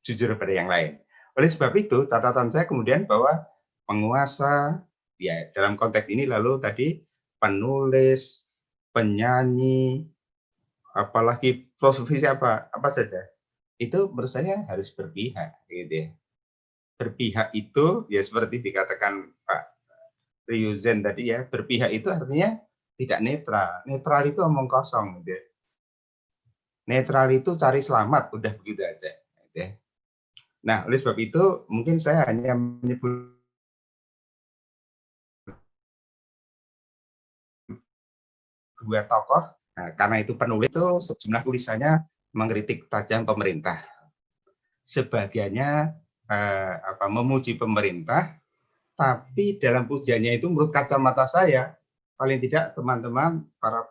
jujur pada yang lain? Oleh sebab itu, catatan saya kemudian bahwa penguasa, ya dalam konteks ini lalu tadi penulis, penyanyi, apalagi profesi apa saja, itu menurut saya harus berpihak, gitu ya. Berpihak itu ya seperti dikatakan Pak Ryuzen tadi ya, berpihak itu artinya tidak netral. Netral itu omong kosong. Gitu. Netral itu cari selamat, udah begitu aja. Gitu. Nah, oleh sebab itu mungkin saya hanya menyebut dua tokoh. Nah, karena itu penulis itu sejumlah tulisannya mengkritik tajam pemerintah. Sebagiannya memuji pemerintah, tapi dalam pujiannya itu menurut kacamata saya paling tidak teman-teman para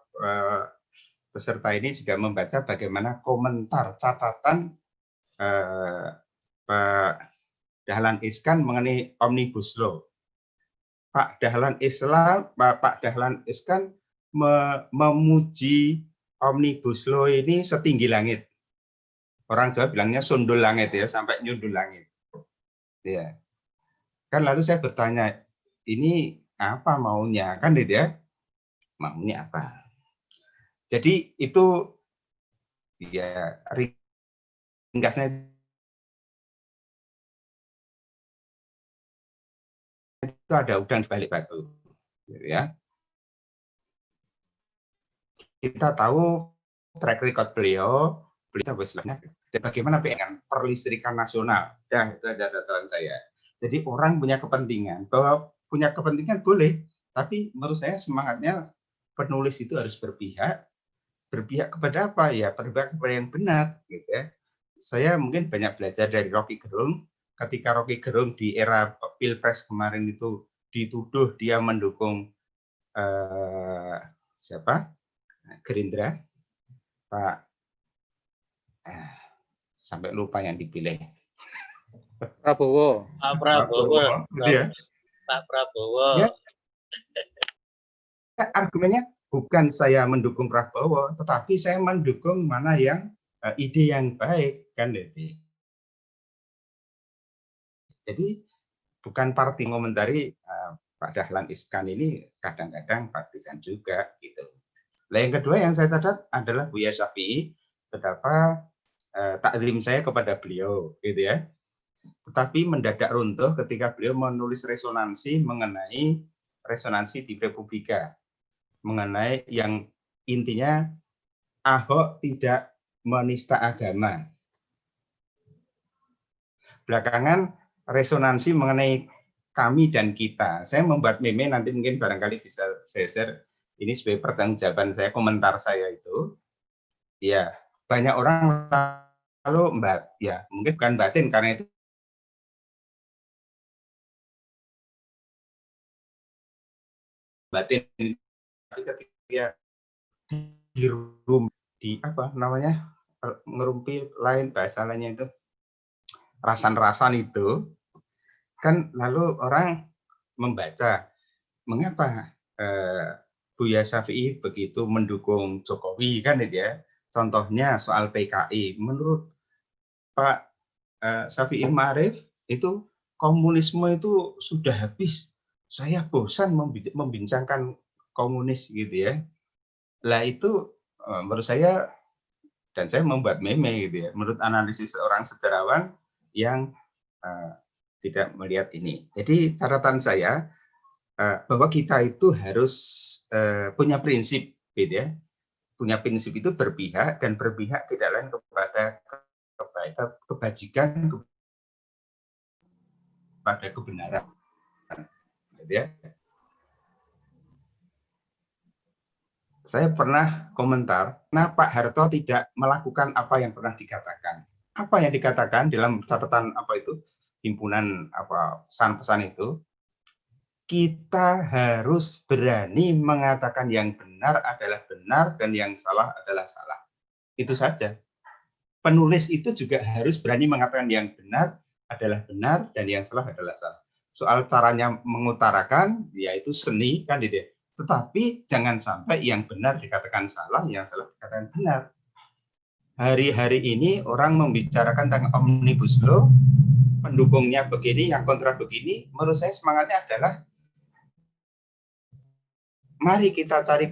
peserta ini juga membaca bagaimana komentar catatan Pak Dahlan Iskan mengenai Omnibus Law. Pak Dahlan Iskan memuji Omnibus Law ini setinggi langit. Orang Jawa bilangnya sundul langit ya, sampai nyundul langit. Ya. Kan lalu saya bertanya, ini apa maunya? Kan gitu ya. Maunya apa? Jadi itu ya ringkasnya itu ada udang di balik batu, gitu ya. Kita tahu track record beliau dan bagaimana dengan perlistrikan nasional. Ya, itu ada dataran saya. Jadi orang punya kepentingan, bahwa punya kepentingan boleh, tapi menurut saya semangatnya penulis itu harus berpihak kepada apa ya? Berpihak kepada yang benar, gitu ya. Saya mungkin banyak belajar dari Rocky Gerung. Ketika Rocky Gerung di era Pilpres kemarin itu dituduh dia mendukung siapa? Gerindra, Pak sampai lupa yang dipilih. Prabowo. Pak Prabowo. Ya. Pak Prabowo. Ya. Argumennya bukan saya mendukung Prabowo, tetapi saya mendukung mana yang ide yang baik, kan itu. Jadi bukan parti komentari Pak Dahlan Iskan ini kadang-kadang partisan juga gitu. Nah, yang kedua yang saya catat adalah Buya Syafi'i, betapa takzim saya kepada beliau, gitu ya. Tetapi mendadak runtuh ketika beliau menulis resonansi mengenai resonansi di Republika, mengenai yang intinya Ahok tidak menista agama. Belakangan resonansi mengenai kami dan kita. Saya membuat meme, nanti mungkin barangkali bisa saya share. Ini sebagai pertanggungjawaban saya, komentar saya itu, ya banyak orang lalu ya mungkin bukan batin karena itu batin, tapi ketika di apa namanya ngerumpi lain bahasa lainnya itu rasan-rasan itu kan, lalu orang membaca mengapa Buya Syafi'i begitu mendukung Jokowi, kan itu ya. Contohnya soal PKI, menurut Pak Syafi'i Ma'arif itu komunisme itu sudah habis. Saya bosan membincangkan komunis, gitu ya. Lah itu menurut saya, dan saya membuat meme gitu ya, menurut analisis seorang sejarawan yang tidak melihat ini. Jadi catatan saya bahwa kita itu harus punya prinsip, gitu ya. Punya prinsip itu berpihak, dan berpihak tidak lain kepada kebajikan, kepada kebenaran, gitu ya. Saya pernah komentar, kenapa Pak Harto tidak melakukan apa yang pernah dikatakan. Apa yang dikatakan dalam catatan apa itu, himpunan apa pesan-pesan itu, kita harus berani mengatakan yang benar adalah benar dan yang salah adalah salah. Itu saja. Penulis itu juga harus berani mengatakan yang benar adalah benar dan yang salah adalah salah. Soal caranya mengutarakan, yaitu seni, kan gitu ya. Tetapi jangan sampai yang benar dikatakan salah, yang salah dikatakan benar. Hari-hari ini orang membicarakan tentang Omnibus Law, pendukungnya begini, yang kontra begini. Menurut saya semangatnya adalah mari kita cari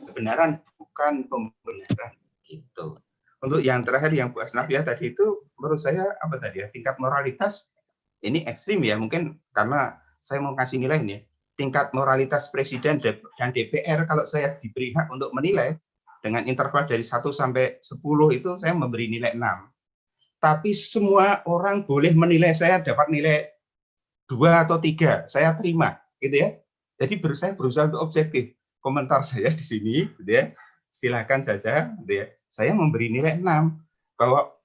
kebenaran, bukan pembenaran, gitu. Untuk yang terakhir yang Bu Asnaf ya tadi itu, menurut saya apa tadi ya, tingkat moralitas ini ekstrim ya, mungkin karena saya mau kasih nilai ini. Tingkat moralitas Presiden dan DPR kalau saya diberi hak untuk menilai dengan interval dari 1 sampai 10 itu saya memberi nilai 6. Tapi semua orang boleh menilai saya dapat nilai 2 atau 3, saya terima, gitu ya. Jadi saya berusaha untuk objektif. Komentar saya di sini, gitu ya. Silakan saja, gitu ya. Saya memberi nilai 6. Bahwa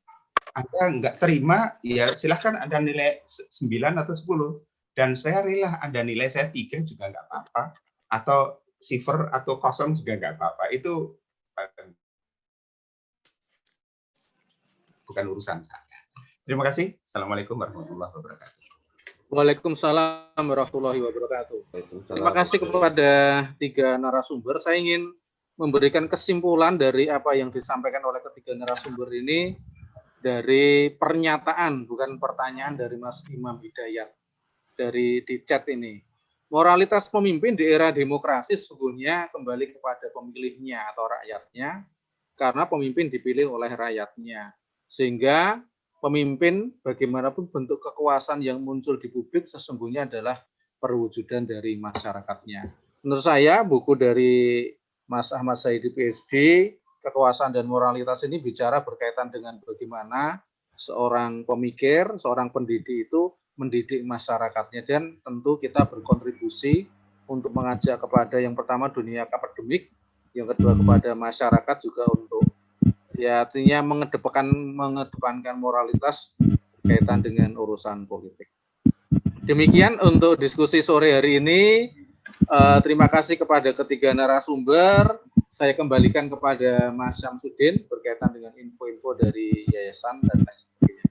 Anda nggak terima, ya silahkan Anda nilai 9 atau 10. Dan saya rela Anda nilai saya 3 juga nggak apa-apa. Atau sifar atau kosong juga nggak apa-apa. Itu bukan urusan saya. Terima kasih. Assalamualaikum warahmatullahi wabarakatuh. Waalaikumsalam warahmatullahi wabarakatuh. Terima kasih kepada 3 narasumber. Saya ingin memberikan kesimpulan dari apa yang disampaikan oleh ketiga narasumber ini dari pernyataan, bukan pertanyaan dari Mas Imam Hidayat dari di chat ini. Moralitas pemimpin di era demokrasi sesungguhnya kembali kepada pemilihnya atau rakyatnya, karena pemimpin dipilih oleh rakyatnya. Sehingga pemimpin, bagaimanapun bentuk kekuasaan yang muncul di publik sesungguhnya adalah perwujudan dari masyarakatnya. Menurut saya buku dari Mas Ahmad Saidi PhD, Kekuasaan dan Moralitas ini bicara berkaitan dengan bagaimana seorang pemikir, seorang pendidik itu mendidik masyarakatnya, dan tentu kita berkontribusi untuk mengajak kepada yang pertama dunia akademik, yang kedua kepada masyarakat juga untuk ya artinya mengedepankan moralitas berkaitan dengan urusan politik. Demikian untuk diskusi sore hari ini. Terima kasih kepada ketiga narasumber. Saya kembalikan kepada Mas Syamsuddin berkaitan dengan info-info dari yayasan dan lain sebagainya.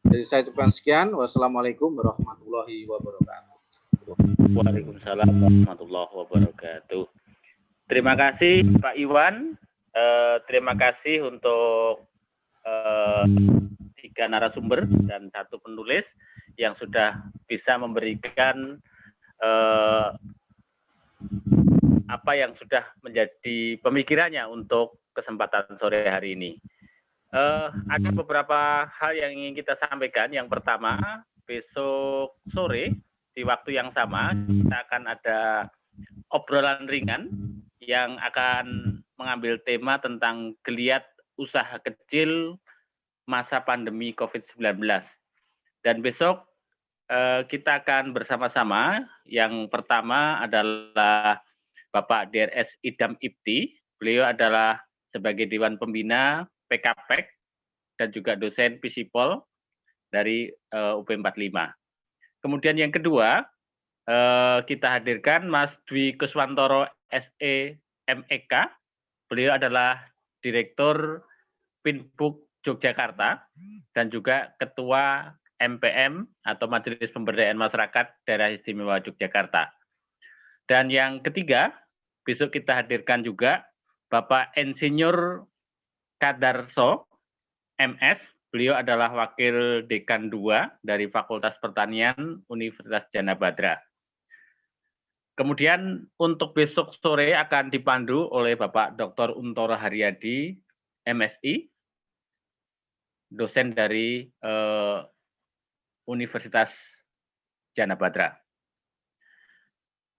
Jadi saya ucapkan sekian. Wassalamualaikum warahmatullahi wabarakatuh. Waalaikumsalam warahmatullahi wabarakatuh. Terima kasih Pak Iwan. Terima kasih untuk 3 narasumber dan 1 penulis yang sudah bisa memberikan apa yang sudah menjadi pemikirannya untuk kesempatan sore hari ini. Ada beberapa hal yang ingin kita sampaikan. Yang pertama, besok sore di waktu yang sama kita akan ada obrolan ringan yang akan mengambil tema tentang geliat usaha kecil masa pandemi COVID-19. Dan besok kita akan bersama-sama. Yang pertama adalah Bapak DRS Idam Ipti. Beliau adalah sebagai Dewan Pembina PKPEK dan juga dosen Fisipol dari UP45. Kemudian yang kedua, kita hadirkan Mas Dwi Kuswantoro SE MEK. Beliau adalah Direktur Pinbuk Yogyakarta dan juga Ketua MPM atau Majelis Pemberdayaan Masyarakat Daerah Istimewa Yogyakarta. Dan yang ketiga, besok kita hadirkan juga Bapak Insinyur Kadarso, MS. Beliau adalah Wakil Dekan 2 dari Fakultas Pertanian Universitas Jana Badra. Kemudian untuk besok sore akan dipandu oleh Bapak Dr. Untoro Haryadi, MSI, dosen dari Universitas Jana Badra.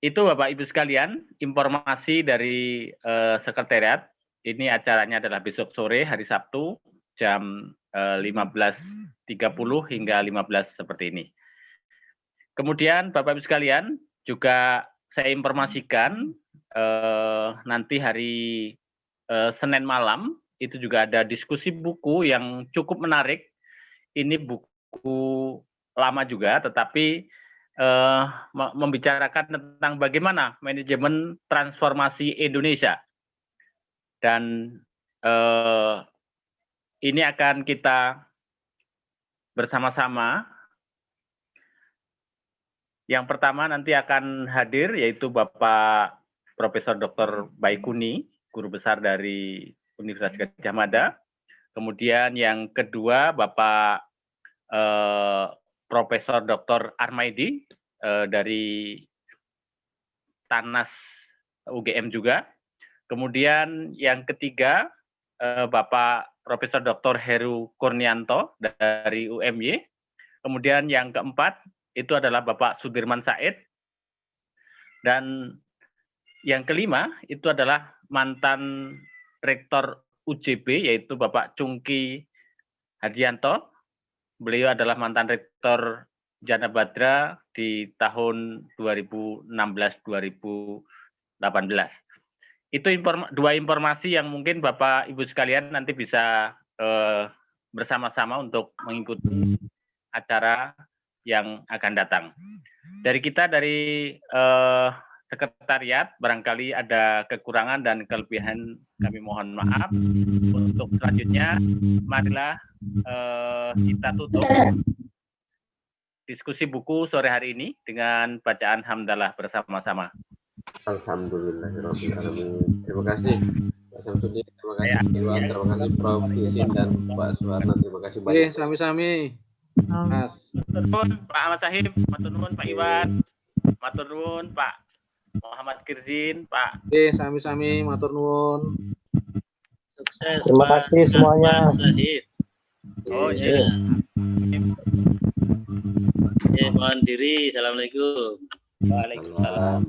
Itu Bapak Ibu sekalian, informasi dari sekretariat. Ini acaranya adalah besok sore hari Sabtu jam 15.30 hingga 15 seperti ini. Kemudian Bapak Ibu sekalian, juga saya informasikan nanti hari Senin malam itu juga ada diskusi buku yang cukup menarik. Ini buku lama juga, tetapi membicarakan tentang bagaimana manajemen transformasi Indonesia. Dan ini akan kita bersama-sama. Yang pertama nanti akan hadir yaitu Bapak Profesor Dr. Baikuni, Guru Besar dari Universitas Gadjah Mada. Kemudian yang kedua Bapak Profesor Dr. Armaidi dari Tanas UGM juga. Kemudian yang ketiga Bapak Profesor Dr. Heru Kurnianto dari UMY. Kemudian yang keempat itu adalah Bapak Sudirman Said. Dan yang kelima itu adalah mantan Rektor UJB yaitu Bapak Cungki Hadianto. Beliau adalah mantan Rektor Jana Badra di tahun 2016-2018. Itu dua informasi yang mungkin Bapak Ibu sekalian nanti bisa bersama-sama untuk mengikuti acara yang akan datang. Dari kita dari sekretariat barangkali ada kekurangan dan kelebihan, kami mohon maaf. Untuk selanjutnya marilah kita tutup diskusi buku sore hari ini dengan bacaan hamdalah bersama-sama. Alhamdulillahirrahmanirrahim. Terima kasih Pak Syamsuddin, terima kasih Pak Iwan, terima kasih Prof. Yusin dan Pak Suharno, terima kasih banyak. Sami-sami. Mas. Matur nuwun Pak Ahmad Sahib, matur nuwun Pak Iwan, matur nuwun Pak Muhammad Kirzin, Pak. Sami-sami, matur nuwun. Sukses. Terima kasih semuanya. Sahib. Oh iya. Mohon diri. Assalamualaikum. Waalaikumsalam.